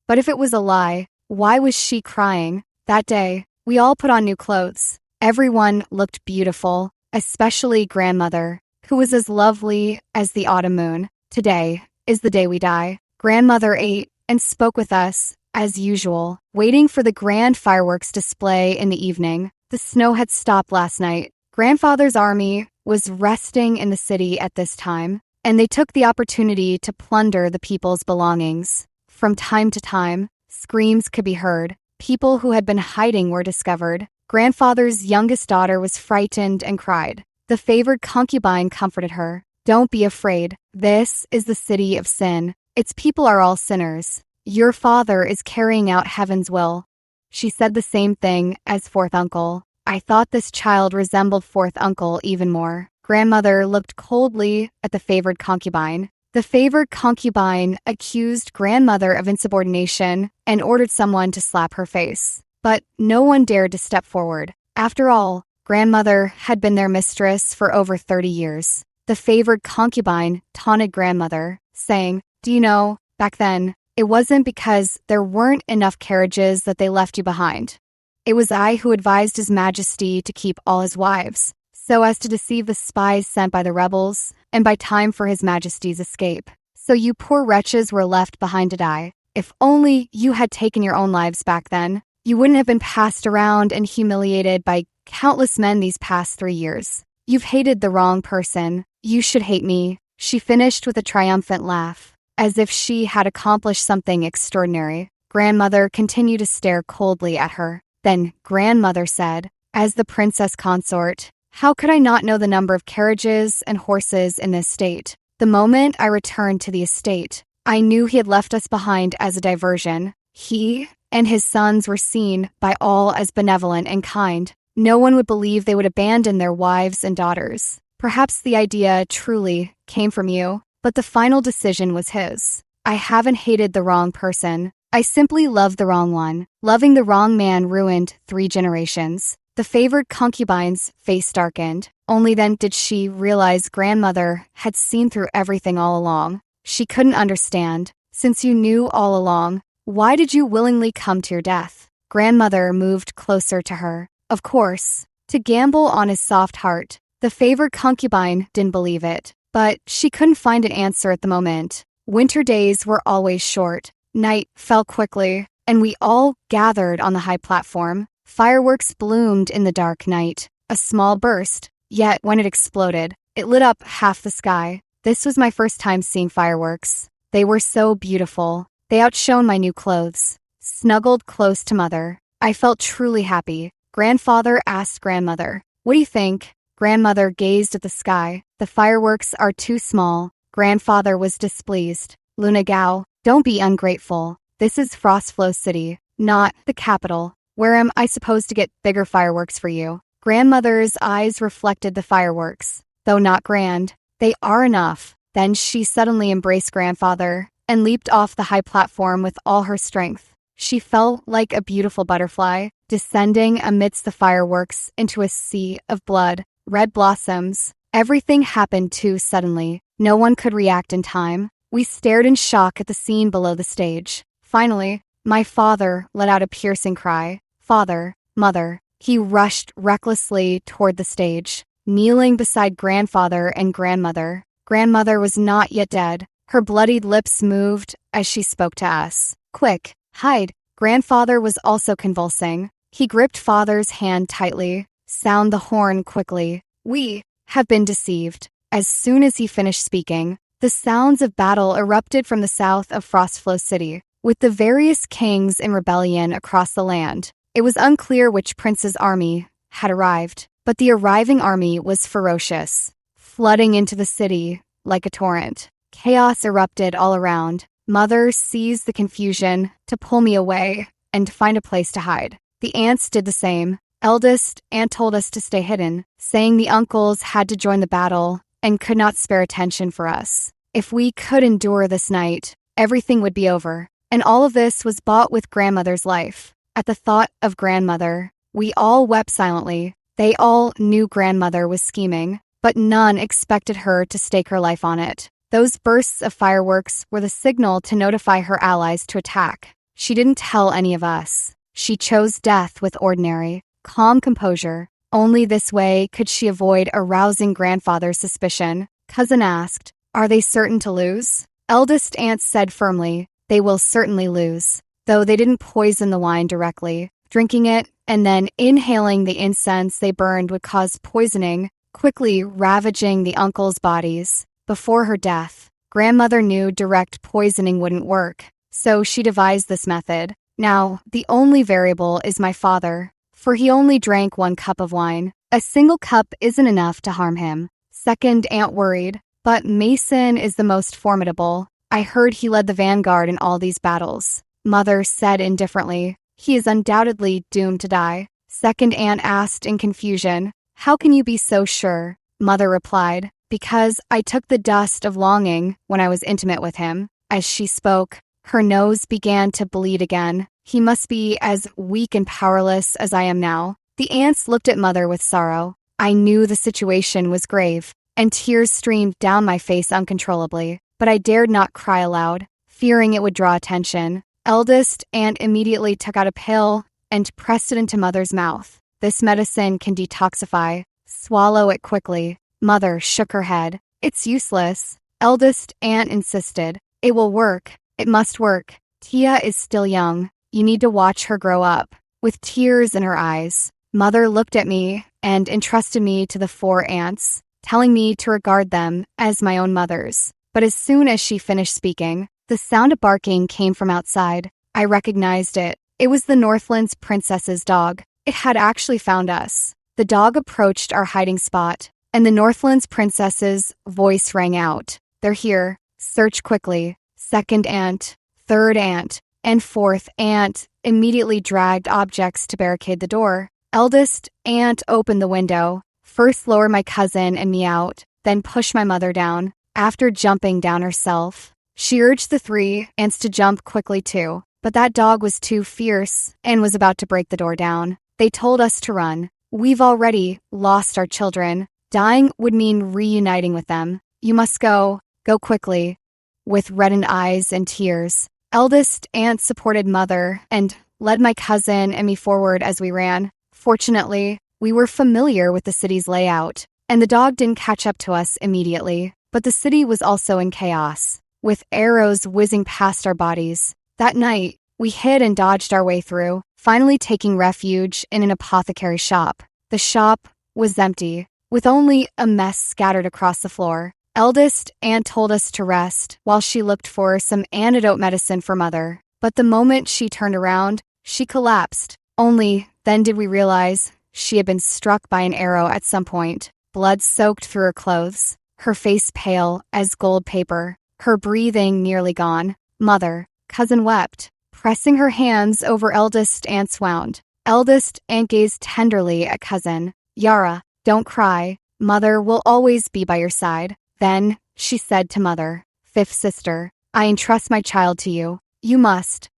[SPEAKER 1] But if it was a lie, why was she crying? That day, we all put on new clothes. Everyone looked beautiful, especially Grandmother, who was as lovely as the autumn moon. Today is the day we die. Grandmother ate and spoke with us, as usual, waiting for the grand fireworks display in the evening. The snow had stopped last night. Grandfather's army was resting in the city at this time, and they took the opportunity to plunder the people's belongings. From time to time, screams could be heard. People who had been hiding were discovered. Grandfather's youngest daughter was frightened and cried. The favored concubine comforted her. "Don't be afraid. This is the city of sin. Its people are all sinners. Your father is carrying out heaven's will." She said the same thing as fourth uncle. I thought this child resembled fourth uncle even more. Grandmother looked coldly at the favored concubine. The favored concubine accused Grandmother of insubordination and ordered someone to slap her face. But no one dared to step forward. After all, Grandmother had been their mistress for over 30 years. The favored concubine taunted Grandmother, saying, Do you know, back then, it wasn't because there weren't enough carriages that they left you behind. It was I who advised His Majesty to keep all his wives, so as to deceive the spies sent by the rebels, and by time for His Majesty's escape. So you poor wretches were left behind to die. If only you had taken your own lives back then, you wouldn't have been passed around and humiliated by countless men these past 3 years. You've hated the wrong person. You should hate me. She finished with a triumphant laugh, as if she had accomplished something extraordinary. Grandmother continued to stare coldly at her. Then grandmother said, as the princess consort, how could I not know the number of carriages and horses in this state? The moment I returned to the estate, I knew he had left us behind as a diversion. He and his sons were seen by all as benevolent and kind. No one would believe they would abandon their wives and daughters. Perhaps the idea truly came from you, but the final decision was his. I haven't hated the wrong person. I simply loved the wrong one. Loving the wrong man ruined 3 generations. The favored concubine's face darkened. Only then did she realize grandmother had seen through everything all along. She couldn't understand. Since you knew all along, why did you willingly come to your death? Grandmother moved closer to her. Of course, to gamble on his soft heart. The favored concubine didn't believe it, but she couldn't find an answer at the moment. Winter days were always short. Night fell quickly, and we all gathered on the high platform. Fireworks bloomed in the dark night. A small burst, yet when it exploded, it lit up half the sky. This was my first time seeing fireworks. They were so beautiful. They outshone my new clothes. Snuggled close to mother, I felt truly happy. Grandfather asked grandmother, "What do you think?" Grandmother gazed at the sky. "The fireworks are too small." Grandfather was displeased. "Luna Gao, don't be ungrateful. This is Frostflow City, not the capital. Where am I supposed to get bigger fireworks for you?" Grandmother's eyes reflected the fireworks. Though not grand, they are enough. Then she suddenly embraced grandfather and leaped off the high platform with all her strength. She felt like a beautiful butterfly, descending amidst the fireworks into a sea of blood, red blossoms. Everything happened too suddenly. No one could react in time. We stared in shock at the scene below the stage. Finally, my father let out a piercing cry. "Father, mother." He rushed recklessly toward the stage, kneeling beside grandfather and grandmother. Grandmother was not yet dead. Her bloodied lips moved as she spoke to us. "Quick, hide." Grandfather was also convulsing. He gripped father's hand tightly. "Sound the horn quickly. We have been deceived." As soon as he finished speaking, the sounds of battle erupted from the south of Frostflow City, with the various kings in rebellion across the land. It was unclear which prince's army had arrived, but the arriving army was ferocious, flooding into the city like a torrent. Chaos erupted all around. Mother seized the confusion to pull me away and find a place to hide. The aunts did the same. Eldest aunt told us to stay hidden, saying the uncles had to join the battle and could not spare attention for us. If we could endure this night, everything would be over. And all of this was bought with grandmother's life. At the thought of grandmother, we all wept silently. They all knew grandmother was scheming, but none expected her to stake her life on it. Those bursts of fireworks were the signal to notify her allies to attack. She didn't tell any of us. She chose death with ordinary, calm composure. Only this way could she avoid arousing grandfather's suspicion. Cousin asked, "Are they certain to lose?" Eldest aunt said firmly, "They will certainly lose," though they didn't poison the wine directly. Drinking it and then inhaling the incense they burned would cause poisoning, quickly ravaging the uncles' bodies. Before her death, grandmother knew direct poisoning wouldn't work, so she devised this method. Now, the only variable is my father, for he only drank 1 cup of wine. A single cup isn't enough to harm him. Second aunt worried, "But Mason is the most formidable. I heard he led the vanguard in all these battles." Mother said indifferently, "He is undoubtedly doomed to die." Second aunt asked in confusion, "How can you be so sure?" Mother replied, "Because I took the dust of longing when I was intimate with him." As she spoke, her nose began to bleed again. "He must be as weak and powerless as I am now." The aunts looked at mother with sorrow. I knew the situation was grave, and tears streamed down my face uncontrollably. but I dared not cry aloud, fearing it would draw attention. Eldest aunt immediately took out a pill and pressed it into Mother's mouth. This medicine can detoxify. Swallow it quickly. Mother shook her head. It's useless. Eldest aunt insisted. It will work. It must work. Tia is still young. You need to watch her grow up. With tears in her eyes, Mother looked at me and entrusted me to the 4 aunts, telling me to regard them as my own mothers. But as soon as she finished speaking, the sound of barking came from outside. I recognized it. It was the Northlands princess's dog. It had actually found us. The dog approached our hiding spot, and the Northlands princess's voice rang out. They're here. Search quickly. 2nd aunt, 3rd aunt, and 4th aunt immediately dragged objects to barricade the door. Eldest aunt opened the window, first lowered my cousin and me out, then pushed my mother down. After jumping down herself, she urged the 3 aunts to jump quickly too, but that dog was too fierce and was about to break the door down. They told us to run. We've already lost our children. Dying would mean reuniting with them. You must go. Go quickly. With reddened eyes and tears, eldest aunt supported Mother and led my cousin and me forward as we ran. Fortunately, we were familiar with the city's layout, and the dog didn't catch up to us immediately. But the city was also in chaos, with arrows whizzing past our bodies. That night, we hid and dodged our way through, finally taking refuge in an apothecary shop. The shop was empty, with only a mess scattered across the floor. Eldest aunt told us to rest while she looked for some antidote medicine for Mother. But the moment she turned around, she collapsed. Only then did we realize she had been struck by an arrow at some point. Blood soaked through her clothes, her face pale as gold paper, her breathing nearly gone. Mother, cousin wept, pressing her hands over eldest aunt's wound. Eldest aunt gazed tenderly at cousin. Yara, don't cry. Mother will always be by your side. Then she said to Mother, 5th sister, I entrust my child to you. You must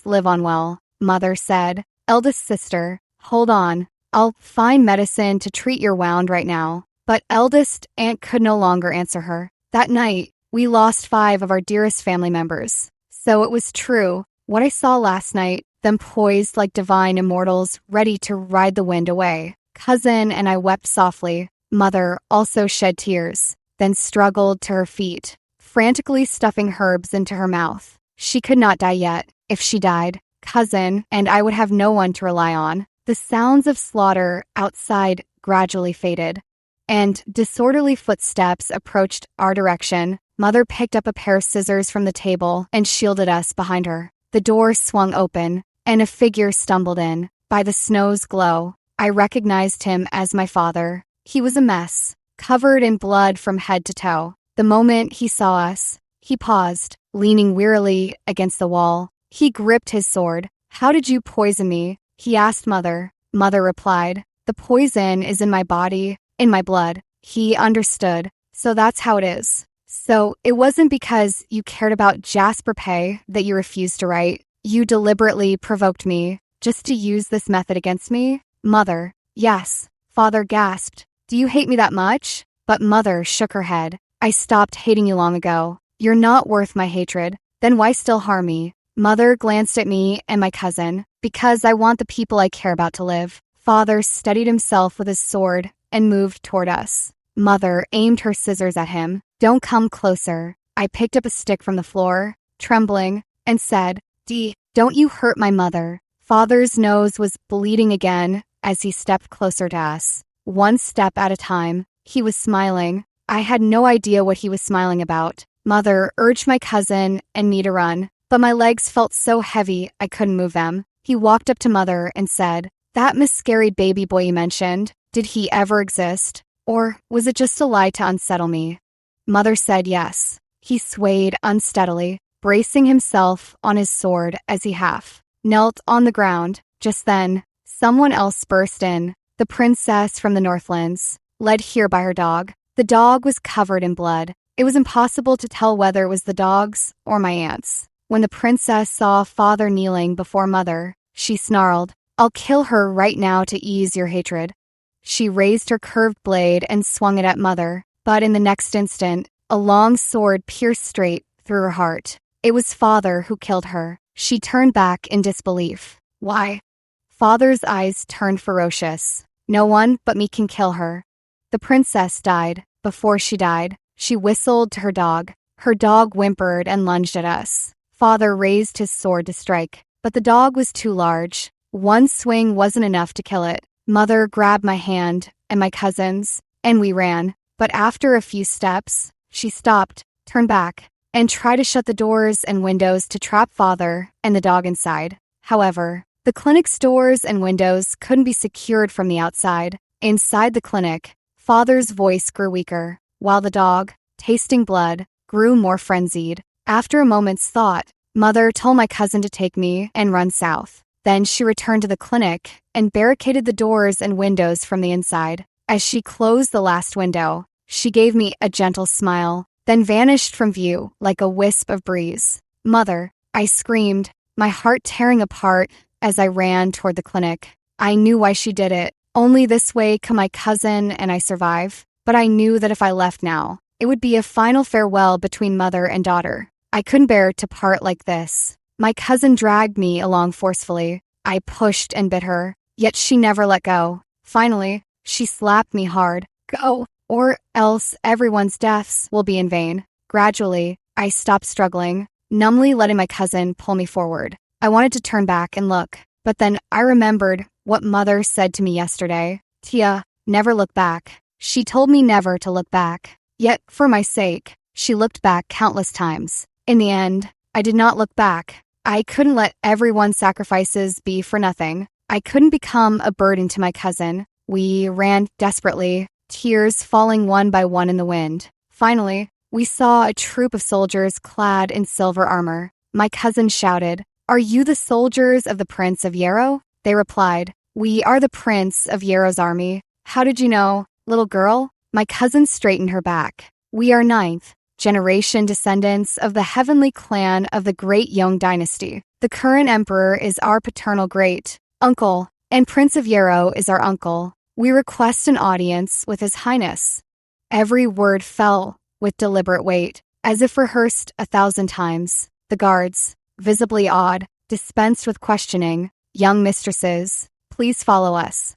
[SPEAKER 1] live on well. Mother said, eldest sister, hold on. I'll find medicine to treat your wound right now. But eldest aunt could no longer answer her. That night, we lost 5 of our dearest family members. So it was true. What I saw last night, them poised like divine immortals, ready to ride the wind away. Cousin and I wept softly. Mother also shed tears, then struggled to her feet, frantically stuffing herbs into her mouth. She could not die yet. If she died, cousin and I would have no one to rely on. The sounds of slaughter outside gradually faded, and disorderly footsteps approached our direction. Mother picked up a pair of scissors from the table and shielded us behind her. The door swung open, and a figure stumbled in. By the snow's glow, I recognized him as my father. He was a mess, covered in blood from head to toe. The moment he saw us, he paused, leaning wearily against the wall. He gripped his sword. How did you poison me? He asked Mother. Mother replied, the poison is in my body, in my blood. He understood. So that's how it is. So it wasn't because you cared about Jasper Pay that you refused to write. You deliberately provoked me just to use this method against me? Mother, yes. Father gasped. Do you hate me that much? But Mother shook her head. I stopped hating you long ago. You're not worth my hatred. Then why still harm me? Mother glanced at me and my cousin. Because I want the people I care about to live. Father steadied himself with his sword and moved toward us. Mother aimed her scissors at him. Don't come closer. I picked up a stick from the floor, trembling, and said, don't you hurt my mother. Father's nose was bleeding again as he stepped closer to us. One step at a time. He was smiling. I had no idea what he was smiling about. Mother urged my cousin and me to run, but my legs felt so heavy I couldn't move them. He walked up to Mother and said, that miscarried baby boy you mentioned, did he ever exist? Or was it just a lie to unsettle me? Mother said yes. He swayed unsteadily, bracing himself on his sword as he half knelt on the ground. Just then, someone else burst in. The princess from the Northlands, led here by her dog. The dog was covered in blood. It was impossible to tell whether it was the dog's or my aunt's. When the princess saw Father kneeling before Mother, she snarled, I'll kill her right now to ease your hatred. She raised her curved blade and swung it at Mother, but in the next instant, A long sword pierced straight through her heart. It was Father who killed her. She turned back in disbelief. Why? Father's eyes turned ferocious. No one but me can kill her. The princess died. Before she died, she whistled to her dog. Her dog whimpered and lunged at us. Father raised his sword to strike, but the dog was too large. One swing wasn't enough to kill it. Mother grabbed my hand and my cousin's, and we ran. But after a few steps, she stopped, turned back, and tried to shut the doors and windows to trap Father and the dog inside. However, the clinic's doors and windows couldn't be secured from the outside. Inside the clinic, Father's voice grew weaker, while the dog, tasting blood, grew more frenzied. After a moment's thought, Mother told my cousin to take me and run south. Then she returned to the clinic and barricaded the doors and windows from the inside. As she closed the last window, she gave me a gentle smile, then vanished from view like a wisp of breeze. Mother, I screamed, my heart tearing apart as I ran toward the clinic. I knew why she did it. Only this way could my cousin and I survive. But I knew that if I left now, it would be a final farewell between mother and daughter. I couldn't bear to part like this. My cousin dragged me along forcefully. I pushed and bit her, yet she never let go. Finally, she slapped me hard. Go, or else everyone's deaths will be in vain. Gradually, I stopped struggling, numbly letting my cousin pull me forward. I wanted to turn back and look, but then I remembered what Mother said to me yesterday. Tia, never look back. She told me never to look back. Yet, for my sake, she looked back countless times. In the end, I did not look back. I couldn't let everyone's sacrifices be for nothing. I couldn't become a burden to my cousin. We ran desperately, tears falling one by one in the wind. Finally, we saw a troop of soldiers clad in silver armor. My cousin shouted, "Are you the soldiers of the Prince of Yarrow?" They replied, "We are the Prince of Yarrow's army." How did you know, little girl? My cousin straightened her back. We are ninth generation descendants of the heavenly clan of the great Young Dynasty. The current emperor is our paternal great uncle, and Prince of Yarrow is our uncle. We request an audience with His Highness. Every word fell with deliberate weight, as if rehearsed 1,000 times. The guards, visibly awed, dispensed with questioning. Young mistresses, please follow us.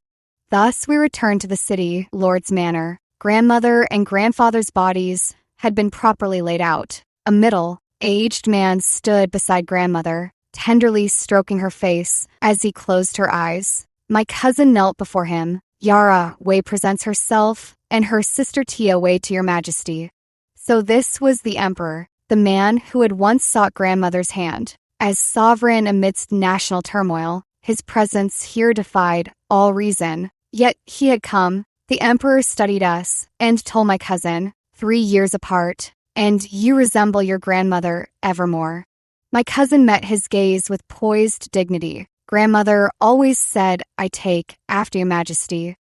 [SPEAKER 1] Thus we returned to the city lord's manor. Grandmother and grandfather's bodies had been properly laid out. A middle-aged man stood beside grandmother, tenderly stroking her face as he closed her eyes. My cousin knelt before him. Yara Wei presents herself and her sister Tia Wei to your majesty. So this was the emperor, the man who had once sought grandmother's hand. As sovereign amidst national turmoil, his presence here defied all reason. Yet he had come. The emperor studied us and told my cousin, 3 years apart, and you resemble your grandmother evermore. My cousin met his gaze with poised dignity. Grandmother always said, I take after your majesty.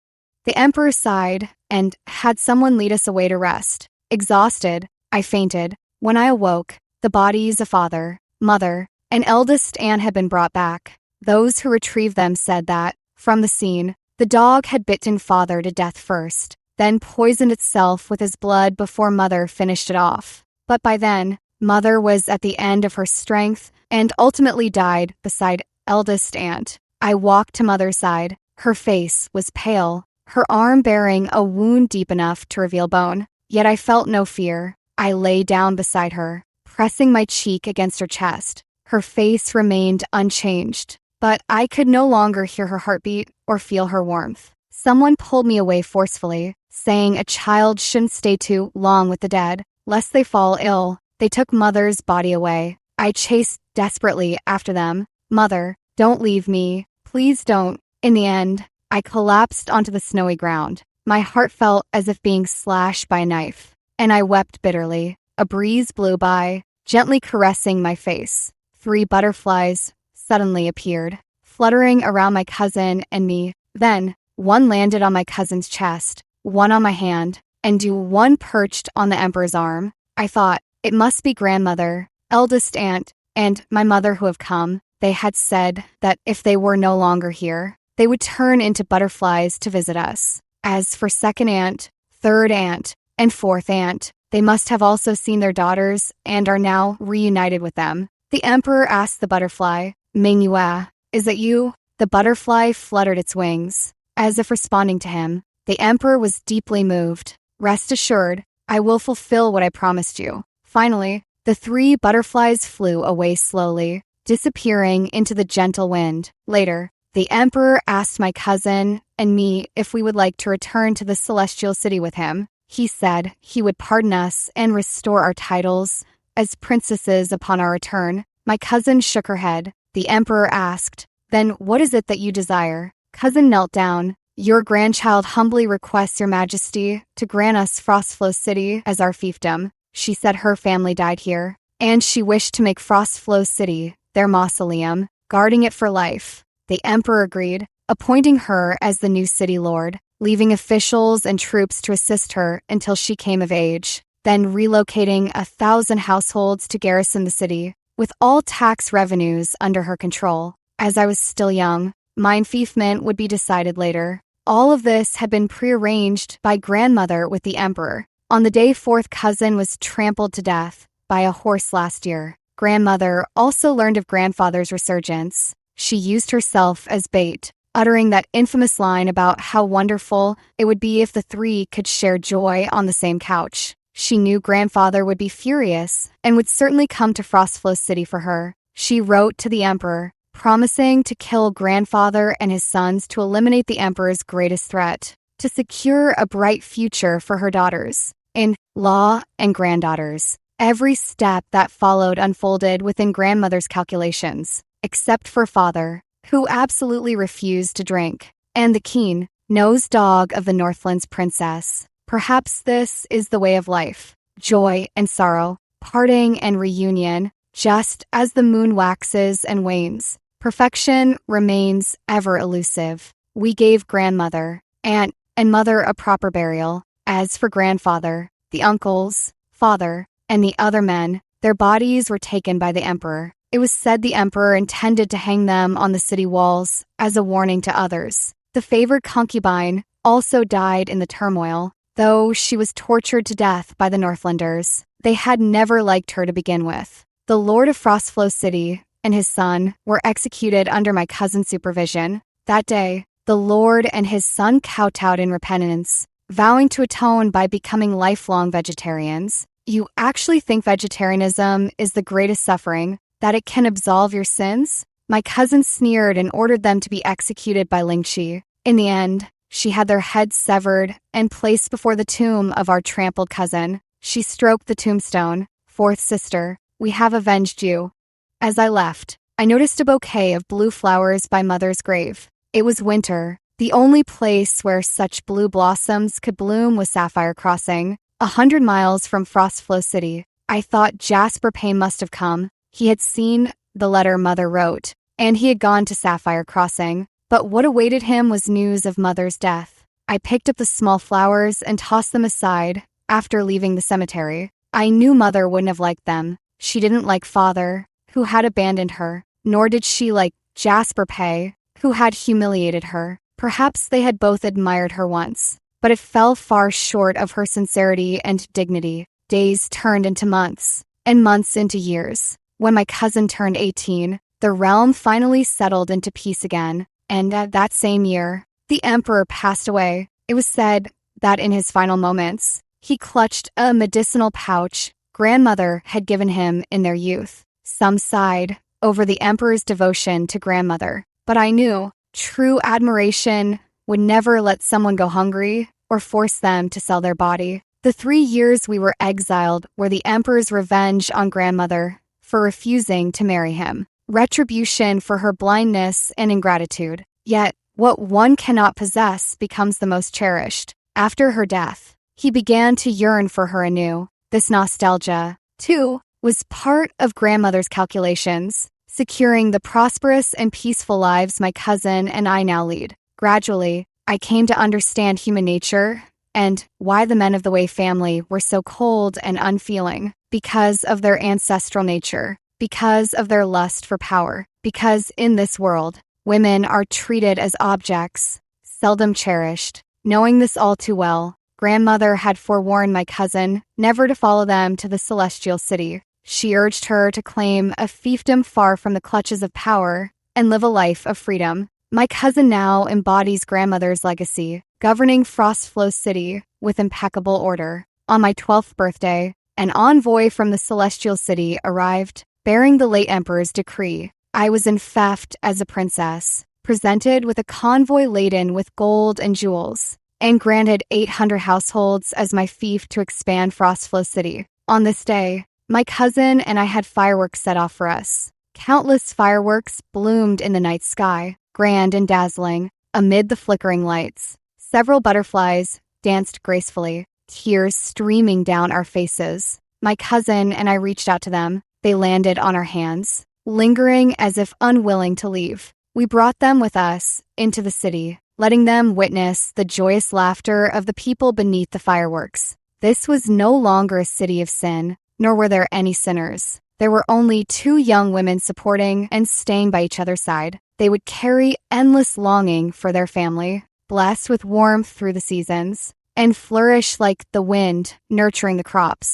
[SPEAKER 1] The emperor sighed and had someone lead us away to rest. Exhausted, I fainted. When I awoke, the bodies of father, mother, and eldest aunt had been brought back. Those who retrieved them said that, from the scene, the dog had bitten father to death first, then poisoned itself with his blood before mother finished it off. But by then, mother was at the end of her strength and ultimately died beside eldest aunt. I walked to mother's side. Her face was pale, her arm bearing a wound deep enough to reveal bone. Yet I felt no fear. I lay down beside her, pressing my cheek against her chest. Her face remained unchanged, but I could no longer hear her heartbeat or feel her warmth. Someone pulled me away forcefully, saying a child shouldn't stay too long with the dead, lest they fall ill. They took mother's body away. I chased desperately after them. Mother, don't leave me. Please don't. In the end, I collapsed onto the snowy ground. My heart felt as if being slashed by a knife, and I wept bitterly. A breeze blew by, gently caressing my face. 3 butterflies suddenly appeared, fluttering around my cousin and me. Then, one landed on my cousin's chest, one on my hand, and one perched on the emperor's arm. I thought, it must be grandmother, eldest aunt, and my mother who have come. They had said that if they were no longer here, they would turn into butterflies to visit us. As for second aunt, third aunt, and fourth aunt, They must have also seen their daughters and are now reunited with them. The emperor asked the butterfly, Mingyue, is that you? The butterfly fluttered its wings, as if responding to him. The emperor was deeply moved. Rest assured, I will fulfill what I promised you. Finally, the 3 butterflies flew away slowly, disappearing into the gentle wind. Later, the emperor asked my cousin and me if we would like to return to the celestial city with him. He said he would pardon us and restore our titles as princesses upon our return. My cousin shook her head. The emperor asked, Then what is it that you desire? Cousin knelt down. Your grandchild humbly requests your majesty to grant us Frostflow City as our fiefdom. She said her family died here, and she wished to make Frostflow City their mausoleum, guarding it for life. The emperor agreed, appointing her as the new city lord, leaving officials and troops to assist her until she came of age, then relocating 1,000 households to garrison the city, with all tax revenues under her control. As I was still young, my enfeoffment would be decided later. All of this had been prearranged by grandmother with the emperor. On the day 4th cousin was trampled to death by a horse last year, grandmother also learned of grandfather's resurgence. She used herself as bait, uttering that infamous line about how wonderful it would be if the 3 could share joy on the same couch. She knew grandfather would be furious and would certainly come to Frostflow City for her. She wrote to the emperor, promising to kill grandfather and his sons to eliminate the emperor's greatest threat, to secure a bright future for her daughters-in-law and granddaughters. Every step that followed unfolded within grandmother's calculations, except for father, who absolutely refused to drink, and the keen-nosed dog of the Northland's princess. Perhaps this is the way of life, joy and sorrow, parting and reunion, just as the moon waxes and wanes. Perfection remains ever elusive. We gave grandmother, aunt, and mother a proper burial. As for grandfather, the uncles, father, and the other men, their bodies were taken by the emperor. It was said the emperor intended to hang them on the city walls as a warning to others. The favored concubine also died in the turmoil, though she was tortured to death by the Northlanders. They had never liked her to begin with. The Lord of Frostflow City and his son were executed under my cousin's supervision. That day, the Lord and his son kowtowed in repentance, vowing to atone by becoming lifelong vegetarians. You actually think vegetarianism is the greatest suffering, that it can absolve your sins? My cousin sneered and ordered them to be executed by Lingxi. In the end, she had their heads severed and placed before the tomb of our trampled cousin. She stroked the tombstone. 4th sister, we have avenged you. As I left, I noticed a bouquet of blue flowers by mother's grave. It was winter. The only place where such blue blossoms could bloom was Sapphire Crossing, 100 miles from Frostflow City. I thought Jasper Payne must have come. He had seen the letter mother wrote, and he had gone to Sapphire Crossing. But what awaited him was news of mother's death. I picked up the small flowers and tossed them aside after leaving the cemetery. I knew mother wouldn't have liked them. She didn't like father, who had abandoned her, nor did she like Jasper Pay, who had humiliated her. Perhaps they had both admired her once, but it fell far short of her sincerity and dignity. Days turned into months, and months into years. When my cousin turned 18, the realm finally settled into peace again, and that same year, the emperor passed away. It was said that in his final moments, he clutched a medicinal pouch grandmother had given him in their youth. Some sighed over the emperor's devotion to grandmother, but I knew true admiration would never let someone go hungry or force them to sell their body. The 3 years we were exiled were the emperor's revenge on grandmother for refusing to marry him, retribution for her blindness and ingratitude. Yet, what one cannot possess becomes the most cherished. After her death, he began to yearn for her anew. This nostalgia, too, was part of grandmother's calculations, securing the prosperous and peaceful lives my cousin and I now lead. Gradually, I came to understand human nature and why the men of the Wei family were so cold and unfeeling, because of their ancestral nature, because of their lust for power, because in this world, women are treated as objects, seldom cherished. Knowing this all too well, Grandmother had forewarned my cousin never to follow them to the celestial city. She urged her to claim a fiefdom far from the clutches of power and live a life of freedom. My cousin now embodies grandmother's legacy, governing Frostflow City with impeccable order. On my 12th birthday, an envoy from the celestial city arrived, bearing the late emperor's decree. I was enfeoffed as a princess, presented with a convoy laden with gold and jewels, and granted 800 households as my fief to expand Frostflow City. On this day, my cousin and I had fireworks set off for us. Countless fireworks bloomed in the night sky, grand and dazzling, amid the flickering lights. Several butterflies danced gracefully, tears streaming down our faces. My cousin and I reached out to them. They landed on our hands, lingering as if unwilling to leave. We brought them with us into the city, letting them witness the joyous laughter of the people beneath the fireworks. This was no longer a city of sin, nor were there any sinners. There were only two young women supporting and staying by each other's side. They would carry endless longing for their family, blessed with warmth through the seasons, and flourish like the wind, nurturing the crops.